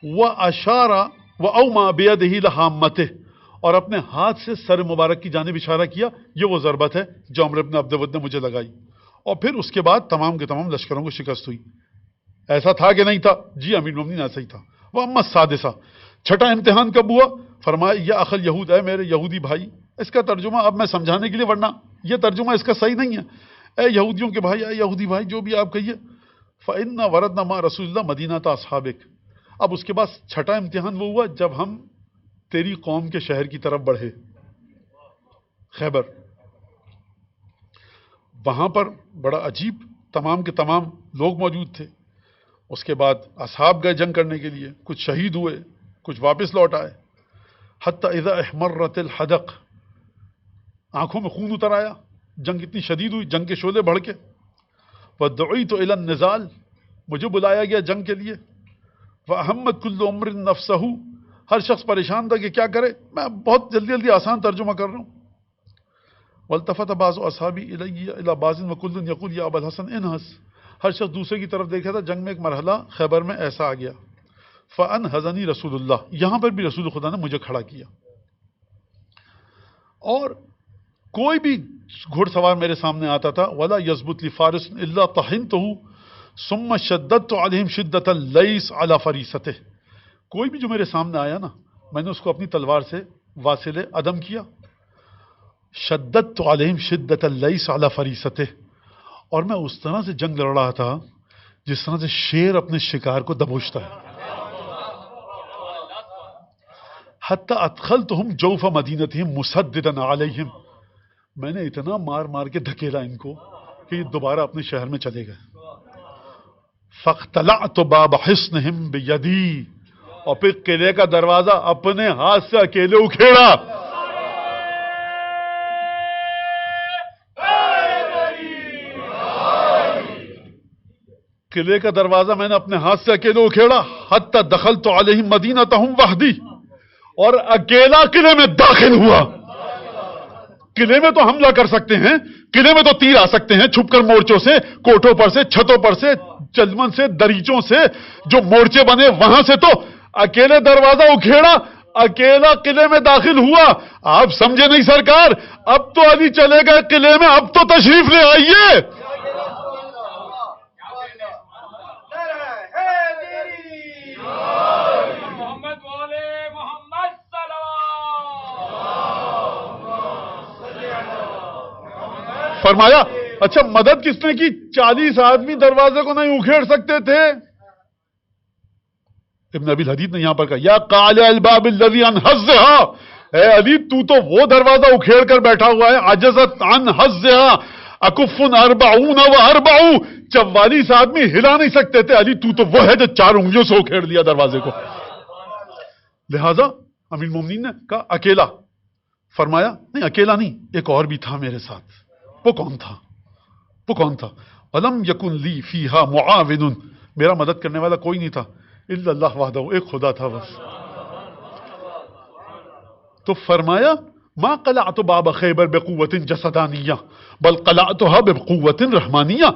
وَأَشَارَ وَأَوْمَا بِيَدِهِ لَحَامَّتِهِ، اور اپنے ہاتھ سے سر مبارک کی جانب اشارہ کیا. یہ وہ ضربت ہے جو عمرو بن عبد الود نے مجھے لگائی. اور پھر اس کے بعد تمام کے تمام لشکروں کو شکست ہوئی. ایسا تھا کہ نہیں تھا؟ جی امیر المومنین ایسا ہی تھا. وَأَمَّا السَّادِسَةُ، چھٹا امتحان کب ہوا؟ فرمایا یا اخل یہود، اے میرے یہودی بھائی. اس کا ترجمہ اب میں سمجھانے کے لیے، ورنہ یہ ترجمہ اس کا صحیح نہیں ہے. اے یہودیوں کے بھائی، اے یہودی بھائی، جو بھی آپ کہیے. فَإِنَّا وَرَدْنَا مَعَ رَسُولِ اللَّهِ مَدِينَةَ أَصْحَابِكَ. اب اس کے بعد چھٹا امتحان وہ ہوا جب ہم تیری قوم کے شہر کی طرف بڑھے، خیبر. وہاں پر بڑا عجیب تمام کے تمام لوگ موجود تھے. اس کے بعد اصحاب گئے جنگ کرنے کے لیے، کچھ شہید ہوئے، کچھ واپس لوٹ آئے. حتی اذا احمرت الحدق، آنکھوں میں خون اتر آیا، جنگ اتنی شدید ہوئی، جنگ کے شعلے بڑھ کے. وَدُعِيتُ إِلَى النِّضَالِ، مجھے بلایا گیا جنگ کے لیے. وَأَهَمَّتْ كُلُّ أَمْرٍ نَفْسَهُ، ہر شخص پریشان تھا کہ کیا کرے. میں بہت جلدی جلدی آسان ترجمہ کر رہا ہوں. وَالْتَفَتَ بَعْضُ أَصْحَابِي إِلَى بَعْضٍ وَكُلٌّ يَقُولُ يَا أَبَا الْحَسَنِ انْهَزْ. ہر شخص دوسرے کی طرف دیکھا تھا. جنگ میں ایک مرحلہ خیبر میں ایسا آ گیا. فَأَنْهَزَنِي رسول اللہ، یہاں پر بھی رسول خدا نے مجھے کھڑا کیا. اور کوئی بھی گھڑ سوار میرے سامنے آتا تھا. وَلَا يَثْبُتْ لِفَارِسٍ إِلَّا طَحِنْتُهُ ثُمَّ شَدَّدْتُ عَلَيْهِمْ شِدَّةَ اللَّيْثِ عَلَى فَرِيسَتِهِ. کوئی بھی جو میرے سامنے آیا نا، میں نے اس کو اپنی تلوار سے واصل عدم کیا. شَدَّدْتُ عَلَيْهِمْ شِدَّةَ اللَّيْثِ عَلَى فَرِيسَتِهِ، اور میں اس طرح سے جنگ لڑ رہا تھا جس طرح سے شیر اپنے شکار کو دبوچتا ہے. حتی ادخلتہم جوف مدینتہم مسددا علیہم، میں نے اتنا مار مار کے دھکیلا ان کو کہ یہ دوبارہ اپنے شہر میں چلے گئے. فاختلعت باب حصنہم بیدی، اور پھر قلعے کا دروازہ اپنے ہاتھ سے اکیلے اکھیڑا. قلعے کا دروازہ میں نے اپنے ہاتھ سے اکیلے اکھیڑا. حتی دخلت علیہم مدینتہم وحدی، اور اکیلا قلعے میں داخل ہوا. قلعے میں تو حملہ کر سکتے ہیں، قلعے میں تو تیر آ سکتے ہیں چھپ کر مورچوں سے، کوٹھوں پر سے، چھتوں پر سے، چلمن سے، دریچوں سے جو مورچے بنے وہاں سے. تو اکیلے دروازہ اکھیڑا، اکیلا قلعے میں داخل ہوا. آپ سمجھے نہیں سرکار، اب تو علی چلے گئے قلعے میں، اب تو تشریف لے آئیے. فرمایا اچھا مدد کس نے کی؟ 40 آدمی دروازے کو نہیں اکھیڑ سکتے تھے. ابن ابی الحدید نے یہاں پر کہا یا قال الباب الذي انحزها، اے علی تو تو وہ دروازہ اکھیڑ کر بیٹھا ہوا ہے. عجزت عن حزها اکف 40 و 40، 44 آدمی ہلا نہیں سکتے تھے. علی تو وہ ہے جو 4 انگلیوں سے اکھیڑ لیا دروازے کو. لہذا امیر المومنین نے کہا اکیلا. فرمایا نہیں اکیلا نہیں، ایک اور بھی تھا میرے ساتھ. وہ کون تھا؟ وہ کون تھا؟ وَلَمْ يَكُنْ لِي فِيهَا مُعَاوِنٌ، میرا مدد کرنے والا کوئی نہیں تھا. الا اللہ وحدہ، ایک خدا تھا بس. تو فرمایا ما قلعت باب خیبر بقوت جسدانیہ بل قلعتها بقوت رحمانیہ.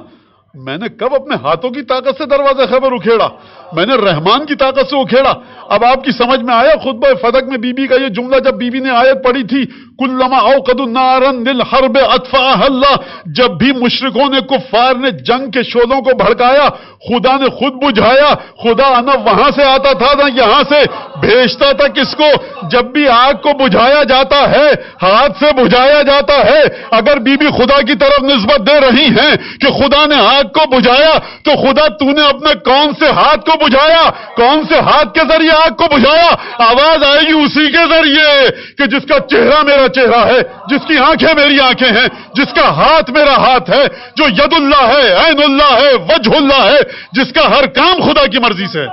میں نے کب اپنے ہاتھوں کی طاقت سے دروازہ خیبر اکھیڑا؟ میں نے رحمان کی طاقت سے اکھیڑا. اب آپ کی سمجھ میں آیا خطبہ فتح میں بی بی کا یہ جملہ جب بی بی نے آیت پڑھی تھی کلما اوقدوا نارا للحرب اطفاها اللہ، جب بھی مشرکوں نے کفار نے جنگ کے شعلوں کو بھڑکایا خدا نے خود بجھایا. خدا نہ وہاں سے آتا تھا نہ یہاں سے، بھیجتا تھا کس کو؟ جب بھی آگ کو بجھایا جاتا ہے ہاتھ سے بجھایا جاتا ہے. اگر بی بی خدا کی طرف نسبت دے رہی ہیں کہ خدا نے آگ کو بجھایا تو خدا تو نے اپنے کون سے ہاتھ کو بجھایا؟ کون سے ہاتھ کے ذریعے آگ کو بجھایا؟ آواز آئے گی اسی کے ذریعے کہ جس کا چہرہ میرا چہرہ ہے، جس کی آنکھیں میری آنکھیں ہیں، جس کا ہاتھ میرا ہاتھ ہے، جو ید اللہ ہے، عین اللہ ہے، وجہ اللہ ہے، جس کا ہر کام خدا کی مرضی سے.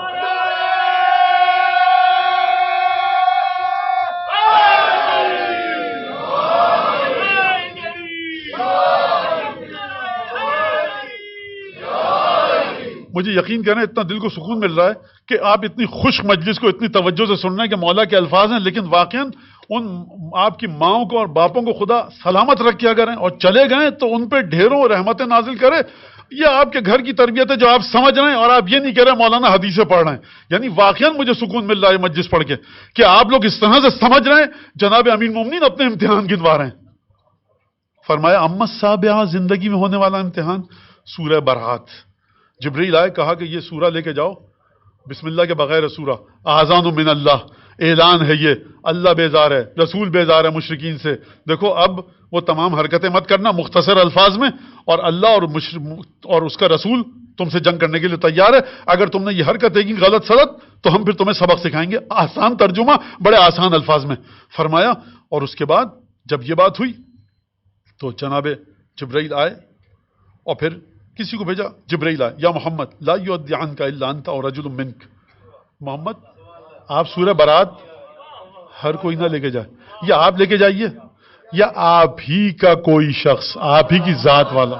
مجھے یقین کریں اتنا دل کو سکون مل رہا ہے کہ آپ اتنی خوش مجلس کو اتنی توجہ سے سن رہے ہیں کہ مولا کے الفاظ ہیں، لیکن واقعاً ان آپ کی ماؤں کو اور باپوں کو خدا سلامت رکھ کیا کریں، اور چلے گئے تو ان پہ ڈھیروں رحمتیں نازل کرے. یہ آپ کے گھر کی تربیت ہے جو آپ سمجھ رہے ہیں، اور آپ یہ نہیں کہہ رہے مولانا حدیثیں پڑھ رہے ہیں. یعنی واقعاً مجھے سکون مل رہا ہے مجلس پڑھ کے کہ آپ لوگ اس طرح سے سمجھ رہے ہیں. جناب امیر المومنین اپنے امتحان گنوا رہے ہیں. فرمایا اما السابعہ، زندگی میں ہونے والا امتحان، سورہ برات. جبریل آئے، کہا کہ یہ سورہ لے کے جاؤ، بسم اللہ کے بغیر سورہ، آذان من اللہ، اعلان ہے یہ، اللہ بیزار ہے، رسول بیزار ہے مشرکین سے. دیکھو اب وہ تمام حرکتیں مت کرنا، مختصر الفاظ میں، اور اللہ اور اس کا رسول تم سے جنگ کرنے کے لیے تیار ہے. اگر تم نے یہ حرکتیں کی غلط سلط تو ہم پھر تمہیں سبق سکھائیں گے. آسان ترجمہ بڑے آسان الفاظ میں فرمایا. اور اس کے بعد جب یہ بات ہوئی تو جناب جبرائیل آئے اور پھر کسی کو بھیجا. جبرائیل آئے، یا محمد لا یؤدی عنک الا انت اور رجل منک، محمد آپ سورہ برات ہر کوئی نہ لے کے جائے، یا آپ لے کے جائیے یا آپ ہی کا کوئی شخص، آپ ہی کی ذات والا.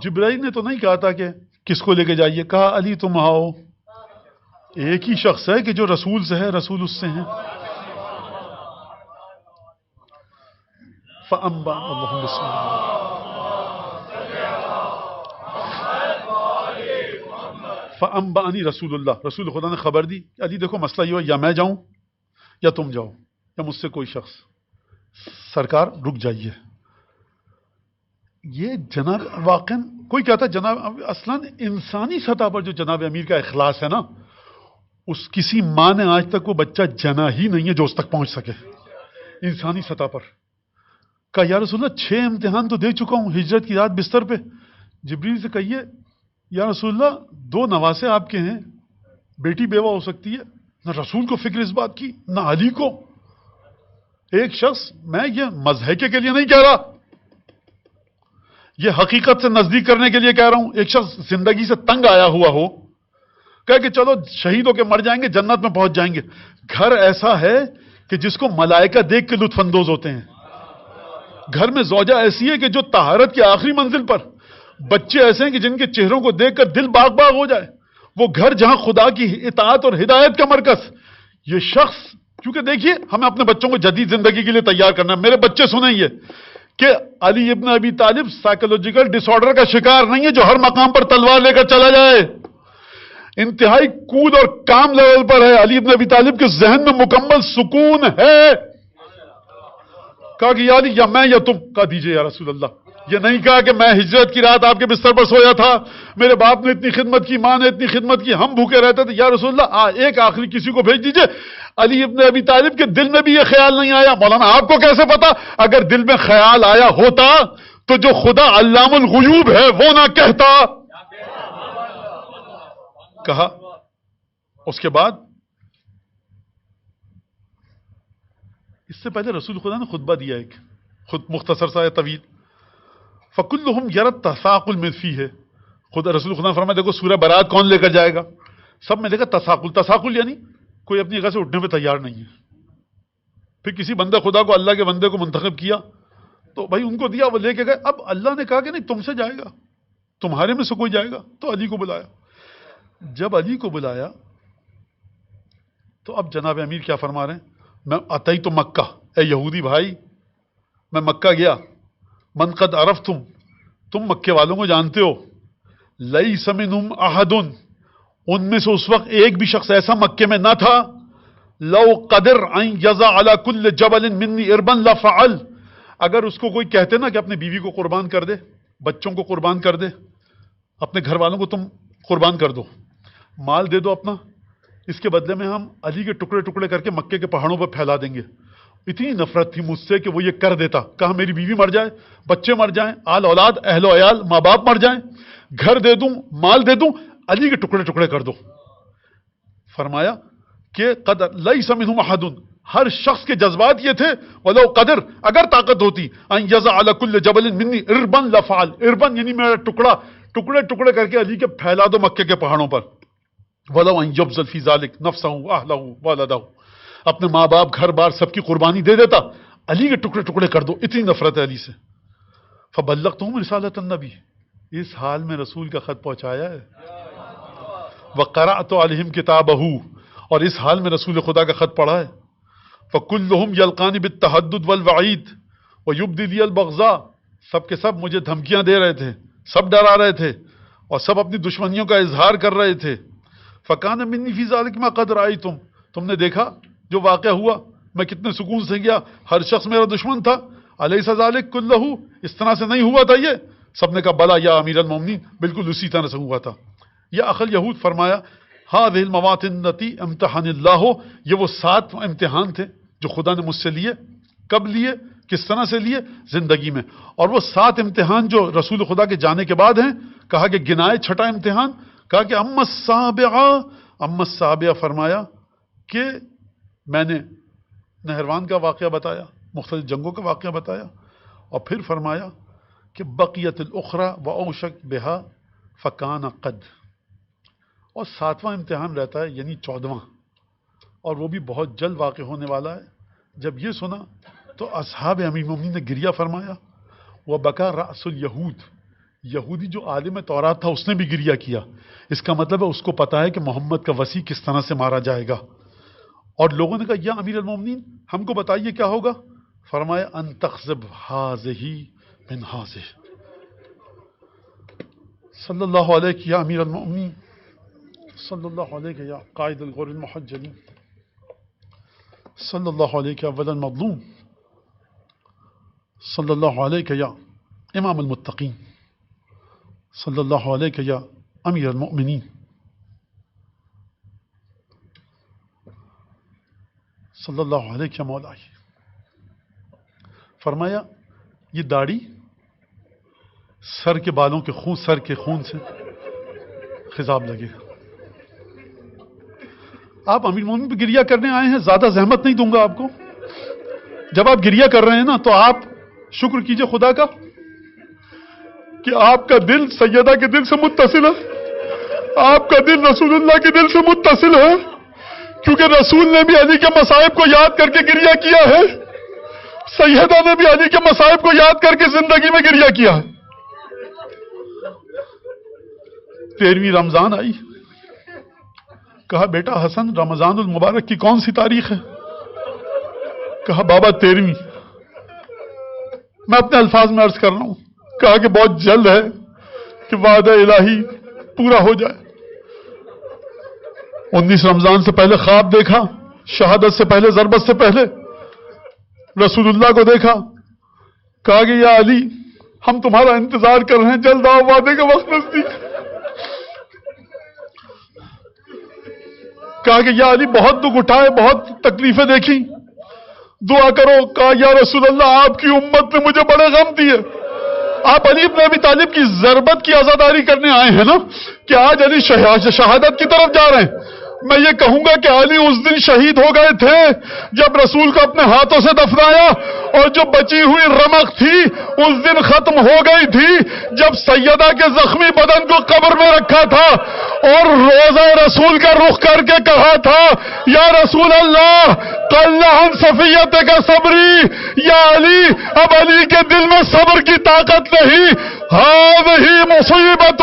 جبرائیل نے تو نہیں کہا تھا کہ کس کو لے کے جائیے، کہا علی تم آؤ. ایک ہی شخص ہے کہ جو رسول سے ہے، رسول اس سے ہیں. فَأَنْبَأَ اللَّهُ بِسْمِ اللَّهِ فَأَنْبَأَنِي رسول اللہ، رسول خدا نے خبر دی کہ علی دیکھو مسئلہ یہ ہو، یا میں جاؤں یا تم جاؤ یا مجھ سے کوئی شخص. سرکار رک جائیے. یہ جناب واقعا کوئی کہتا ہے جناب اصلاً انسانی سطح پر جو جناب امیر کا اخلاص ہے نا، اس کسی ماں نے آج تک وہ بچہ جنا ہی نہیں ہے جو اس تک پہنچ سکے انسانی سطح پر. کہا یا رسول اللہ 6 امتحان تو دے چکا ہوں ہجرت کی رات بستر پہ. جبریل سے کہیے یا رسول اللہ 2 نواسے آپ کے ہیں، بیٹی بیوہ ہو سکتی ہے. نہ رسول کو فکر اس بات کی نہ علی کو. ایک شخص، میں یہ مضحکے کے لیے نہیں کہہ رہا، یہ حقیقت سے نزدیک کرنے کے لیے کہہ رہا ہوں. ایک شخص زندگی سے تنگ آیا ہوا ہو، کہے کہ چلو شہید ہو کے مر جائیں گے، جنت میں پہنچ جائیں گے. گھر ایسا ہے کہ جس کو ملائکہ دیکھ کے لطف اندوز ہوتے ہیں. گھر میں زوجہ ایسی ہے کہ جو طہارت کی آخری منزل پر، بچے ایسے ہیں کہ جن کے چہروں کو دیکھ کر دل باغ باغ ہو جائے. وہ گھر جہاں خدا کی اطاعت اور ہدایت کا مرکز. یہ شخص، کیونکہ دیکھیے ہمیں اپنے بچوں کو جدید زندگی کے لیے تیار کرنا ہے. میرے بچے سنیں یہ کہ علی ابن ابی طالب سائیکولوجیکل ڈس آرڈر کا شکار نہیں ہے جو ہر مقام پر تلوار لے کر چلا جائے. انتہائی کود اور کام لیول پر ہے. علی ابن ابی طالب کے ذہن میں مکمل سکون ہے. کہا کہ یا علی یا میں یا تم. کہا دیجئے یا رسول اللہ. یہ نہیں کہا کہ میں ہجرت کی رات آپ کے بستر پر سویا تھا، میرے باپ نے اتنی خدمت کی، ماں نے اتنی خدمت کی، ہم بھوکے رہتے تھے. یا رسول اللہ ایک آخری کسی کو بھیج دیجئے. علی ابن ابی طالب کے دل میں بھی یہ خیال نہیں آیا. مولانا آپ کو کیسے پتا؟ اگر دل میں خیال آیا ہوتا تو جو خدا علام الغیوب ہے وہ نہ کہتا. کہا. اس کے بعد اس سے پہلے رسول خدا نے خطبہ دیا ایک خود مختصر سا طویل. فَكُلُّهُمْ يَرَى التَّسَاقُلَ مِنْ فِيهِ. خدا رسول خدا نے فرمایا دیکھو سورہ برات کون لے کر جائے گا؟ سب میں دیکھا تساقل. تساقل یعنی کوئی اپنی جگہ سے اٹھنے پہ تیار نہیں ہے. پھر کسی بندے خدا کو اللہ کے بندے کو منتخب کیا تو بھائی ان کو دیا، وہ لے کے گئے. اب اللہ نے کہا کہ نہیں تم سے جائے گا، تمہارے میں سے کوئی جائے گا. تو علی کو بلایا. جب علی کو بلایا تو اب جناب امیر کیا فرما رہے ہیں؟ میں اتیت مکہ، اے یہودی بھائی میں مکہ گیا. من قد عرفتم، تم مکے والوں کو جانتے ہو. لیس منہم احد، ان میں سے اس وقت ایک بھی شخص ایسا مکے میں نہ تھا. لو قدر ان یضع علی کل جبل منی اربا لفعل، اگر اس کو کوئی کہتے نا کہ اپنے بیوی کو قربان کر دے، بچوں کو قربان کر دے، اپنے گھر والوں کو تم قربان کر دو، مال دے دو اپنا، اس کے بدلے میں ہم علی کے ٹکڑے ٹکڑے کر کے مکے کے پہاڑوں پر پھیلا دیں گے. اتنی نفرت تھی مجھ سے کہ وہ یہ کر دیتا. کہا میری بیوی مر جائے، بچے مر جائیں، آل اولاد اہل و عیال ماں باپ مر جائیں، گھر دے دوں، مال دے دوں، علی کے ٹکڑے ٹکڑے کر دو. فرمایا کہ قدر لیس منہم احد، ہر شخص کے جذبات یہ تھے ولو قدر، اگر طاقت ہوتی، ان یضع علی کل جبل منی اربا لفعل، اربن یعنی میرا ٹکڑا، ٹکڑے ٹکڑے کر کے علی کے پھیلا دو مکے کے پہاڑوں پر. ولو ان یبذل فی ذلک نفسہ واہلہ والدہ، اپنے ماں باپ گھر بار سب کی قربانی دے دیتا، علی کے ٹکڑے ٹکڑے کر دو، اتنی نفرت ہے علی سے. فبلغتہم رسالۃ النبی، اس حال میں رسول کا خط پہنچایا ہے. وقرأت علیہم کتابہ، اور اس حال میں رسول خدا کا خط پڑھا ہے. فکلہم یلقانی بالتہدد والوعید ویبدی لی البغضاء، سب کے سب مجھے دھمکیاں دے رہے تھے، سب ڈرا رہے تھے اور سب اپنی دشمنیوں کا اظہار کر رہے تھے. فکان منی فی ذلک ما قد رأیتم، تم نے دیکھا جو واقعہ ہوا، میں کتنے سکون سے گیا، ہر شخص میرا دشمن تھا. الیس ذلک کلہ، اس طرح سے نہیں ہوا تھا یہ؟ سب نے کہا بلا یا امیر المومنین، بالکل اسی طرح سے ہوا تھا. یا اخل یہود، فرمایا هذه المواطن التي امتحن اللہ، یہ وہ 7 امتحان تھے جو خدا نے مجھ سے لیے. کب لیے، کس طرح سے لیے؟ زندگی میں. اور وہ 7 امتحان جو رسول خدا کے جانے کے بعد ہیں، کہا کہ گنائے چھٹا امتحان، کہا کہ اما السابعہ، فرمایا کہ میں نے نہروان کا واقعہ بتایا، مختلف جنگوں کا واقعہ بتایا، اور پھر فرمایا کہ بقیت الاخری واوشک بہا فکان قد، اور 7واں امتحان رہتا ہے یعنی 14واں، اور وہ بھی بہت جلد واقع ہونے والا ہے. جب یہ سنا تو اصحاب امیر المومنین نے گریہ فرمایا. وبکا رأس الیہود، یہودی جو عالم تورات تھا اس نے بھی گریہ کیا. اس کا مطلب ہے اس کو پتا ہے کہ محمد کا وسیع کس طرح سے مارا جائے گا. اور لوگوں نے کہا یا امیر المومنین ہم کو بتائیے کیا ہوگا. فرمایا ان تخذب ہذہ من ہذہ. صلی اللہ علیہ یا امیر المومنین، صلی اللہ علیہ یا قائد الغر المحجلین، صلی اللہ علیہ اول المظلوم، صلی اللہ علیہ یا امام المتقین، صلی اللہ علیہ یا امیر المؤمنین. صلی اللہ علیہ یا مولائی. فرمایا یہ داڑھی سر کے بالوں کے خون، سر کے خون سے خضاب لگے گا. آپ امیر المومنین پہ گریہ کرنے آئے ہیں، زیادہ زحمت نہیں دوں گا آپ کو. جب آپ گریہ کر رہے ہیں نا تو آپ شکر کیجئے خدا کا کہ آپ کا دل سیدہ کے دل سے متصل ہے، آپ کا دل رسول اللہ کے دل سے متصل ہے، کیونکہ رسول نے بھی علی کے مصائب کو یاد کر کے گریہ کیا ہے، سیدہ نے بھی علی کے مصائب کو یاد کر کے زندگی میں گریہ کیا ہے. 13ویں رمضان آئی، کہا بیٹا حسن رمضان المبارک کی کون سی تاریخ ہے؟ کہا بابا 13ویں. میں اپنے الفاظ میں عرض کر رہا ہوں. کہا کہ بہت جلد ہے کہ وعدہ الہی پورا ہو جائے. 19 رمضان سے پہلے خواب دیکھا، شہادت سے پہلے، ضربت سے پہلے رسول اللہ کو دیکھا. کہا کہ یا علی ہم تمہارا انتظار کر رہے ہیں، جلد آؤ، وعدے کا وقت نزدیک. کہا کہ یا علی بہت دکھ اٹھائے، بہت تکلیفیں دیکھی، دعا کرو. کہا یا رسول اللہ آپ کی امت نے مجھے بڑے غم دیے. آپ علی ابن ابی طالب کی ضربت کی عزاداری کرنے آئے ہیں نا، کہ آج علی شہادت کی طرف جا رہے ہیں. میں یہ کہوں گا کہ علی اس دن شہید ہو گئے تھے جب رسول کو اپنے ہاتھوں سے دفنایا، اور جو بچی ہوئی رمق تھی اس دن ختم ہو گئی تھی جب سیدہ کے زخمی بدن کو قبر میں رکھا تھا اور روضہ رسول کا رخ کر کے کہا تھا یا رسول اللہ قل عن صفیت کا صبری. یا علی اب علی کے دل میں صبر کی طاقت نہیں. هذه مصیبت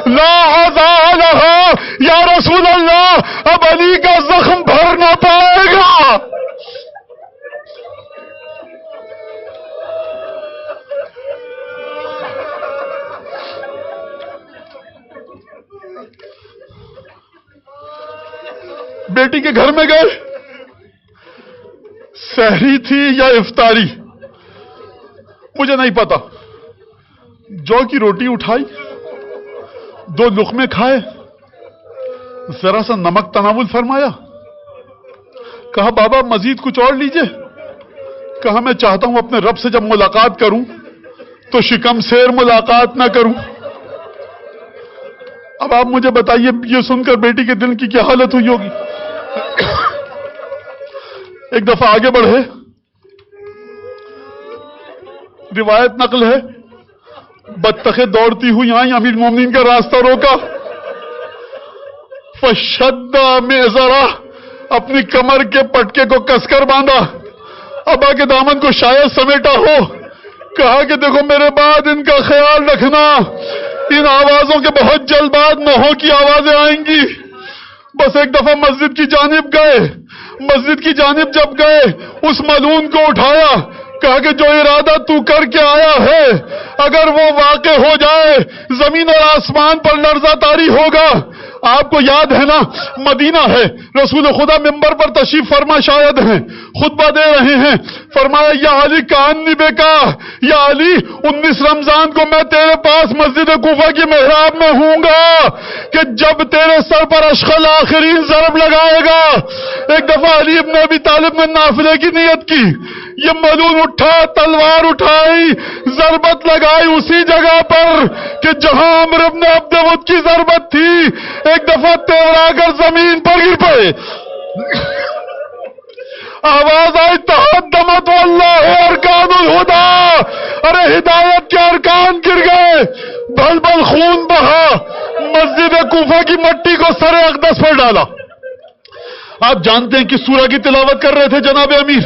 لا عزاء لها. یا رسول اللہ اب علی کا زخم بھر نہ پائے گا. بیٹی کے گھر میں گئے، سحری تھی یا افطاری مجھے نہیں پتا. جو کی روٹی اٹھائی, 2 لقمے کھائے, ذرا سا نمک تناول فرمایا, کہا بابا مزید کچھ اور لیجئے. کہا میں چاہتا ہوں اپنے رب سے جب ملاقات کروں تو شکم سیر ملاقات نہ کروں. اب آپ مجھے بتائیے یہ سن کر بیٹی کے دل کی کیا حالت ہوئی ہوگی. ایک دفعہ آگے بڑھے, روایت نقل ہے, بطخیں دوڑتی ہوئی آئیں, امیر المومنین کا راستہ روکا, فشد میزرہ, اپنی کمر کے پٹکے کو کس کر باندھا, ابا کے دامن کو شاید سمیٹا ہو. کہا کہ دیکھو میرے بعد ان کا خیال رکھنا, ان آوازوں کے بہت جلد بعد نہوں کی آوازیں آئیں گی. بس ایک دفعہ مسجد کی جانب گئے. مسجد کی جانب جب گئے اس ملعون کو اٹھایا, کہا کہ جو ارادہ تو کر کے آیا ہے اگر وہ واقع ہو جائے زمین اور آسمان پر لرزہ طاری ہوگا. آپ کو یاد ہے نا, مدینہ ہے, رسول خدا منبر پر تشریف فرما شاید ہیں, خطبہ دے رہے ہیں. فرمایا یا علی کانی بے کا, یا علی 19 رمضان کو میں تیرے پاس مسجد کوفہ کی محراب میں ہوں گا کہ جب تیرے سر پر اشخل آخرین ضرب لگائے گا. ایک دفعہ علی ابن ابی طالب نے نافلے کی نیت کی, یہ ملعون اٹھا, تلوار اٹھائی, ضربت لگائی اسی جگہ پر کہ جہاں عمرو ابن عبد ود کی ضربت تھی. ایک دفعہ تیرا کر زمین پر گر پڑے. آواز آئی تحدمت واللہ ارکان الہدا, ارے ہدایت کے ارکان گر گئے. بھل بھل خون بہا, مسجد کوفہ کی مٹی کو سر اقدس پر ڈالا. آپ جانتے ہیں کہ سورہ کی تلاوت کر رہے تھے جناب امیر,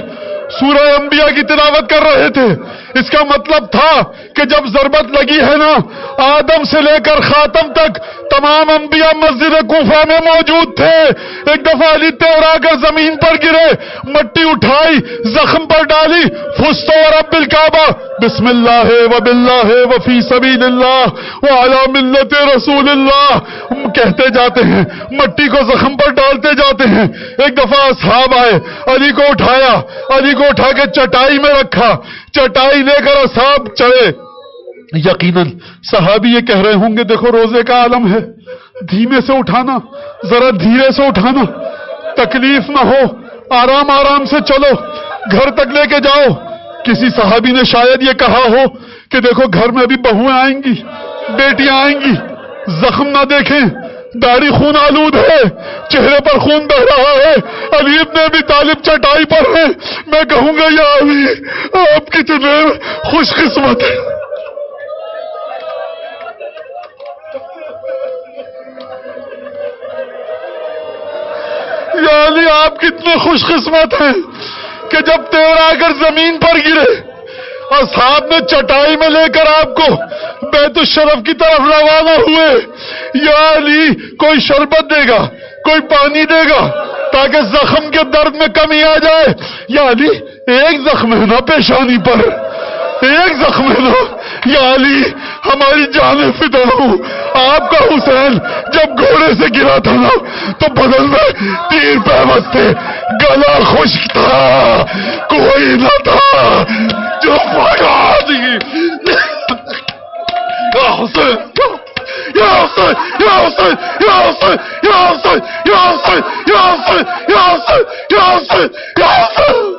سورہ انبیاء کی تلاوت کر رہے تھے. اس کا مطلب تھا کہ جب ضربت لگی ہے نا, آدم سے لے کر خاتم تک تمام انبیاء مسجد کوفہ میں موجود تھے. ایک دفعہ علی تیورا کر زمین پر گرے, مٹی اٹھائی, زخم پر ڈالی, فزت ورب الکعبہ بسم اللہ وباللہ وفی سبیل اللہ وعلی ملت رسول اللہ کہتے جاتے ہیں, مٹی کو زخم پر ڈالتے جاتے ہیں. ایک دفعہ اصحاب آئے, علی کو اٹھایا, علی کو اٹھا کے چٹائی میں رکھا, چٹائی لے کر اصحاب چڑھے. یقیناً صحابی یہ کہہ رہے ہوں گے دیکھو روزے کا عالم ہے, دھیمے سے اٹھانا, ذرا دھیرے سے اٹھانا, تکلیف نہ ہو, آرام آرام سے چلو, گھر تک لے کے جاؤ. کسی صحابی نے شاید یہ کہا ہو کہ دیکھو گھر میں ابھی بہویں آئیں گی, بیٹیاں آئیں گی, زخم نہ دیکھیں, داڑھی خون آلود ہے, چہرے پر خون بہ رہا ہے. علی ابن ابی طالب چٹائی پر ہے. میں کہوں گا یا علی آپ کتنے خوش قسمت ہیں. یا علی آپ کتنے خوش قسمت ہیں کہ جب تیرا آ کر زمین پر گرے, اصحاب نے چٹائی میں لے کر آپ کو بیت الشرف کی طرف روانہ ہوئے. یا علی کوئی شربت دے گا, کوئی پانی دے گا تاکہ زخم کے درد میں کمی آ جائے. یا علی ایک زخم ہے نا پیشانی پر, ایک زخم ہے نا. یا علی ہماری جانیں فدا ہوں, آپ کا حسین جب گھوڑے سے گرا تھا نا تو بدن میں تیر پیوست تھے, گلا خشک تھا, کوئی نہ تھا جو پکا دی. یا حسین یا حسین یا حسین یا حسین یا حسین یا حسین یا حسین یا حسین یا حسین یا حسین.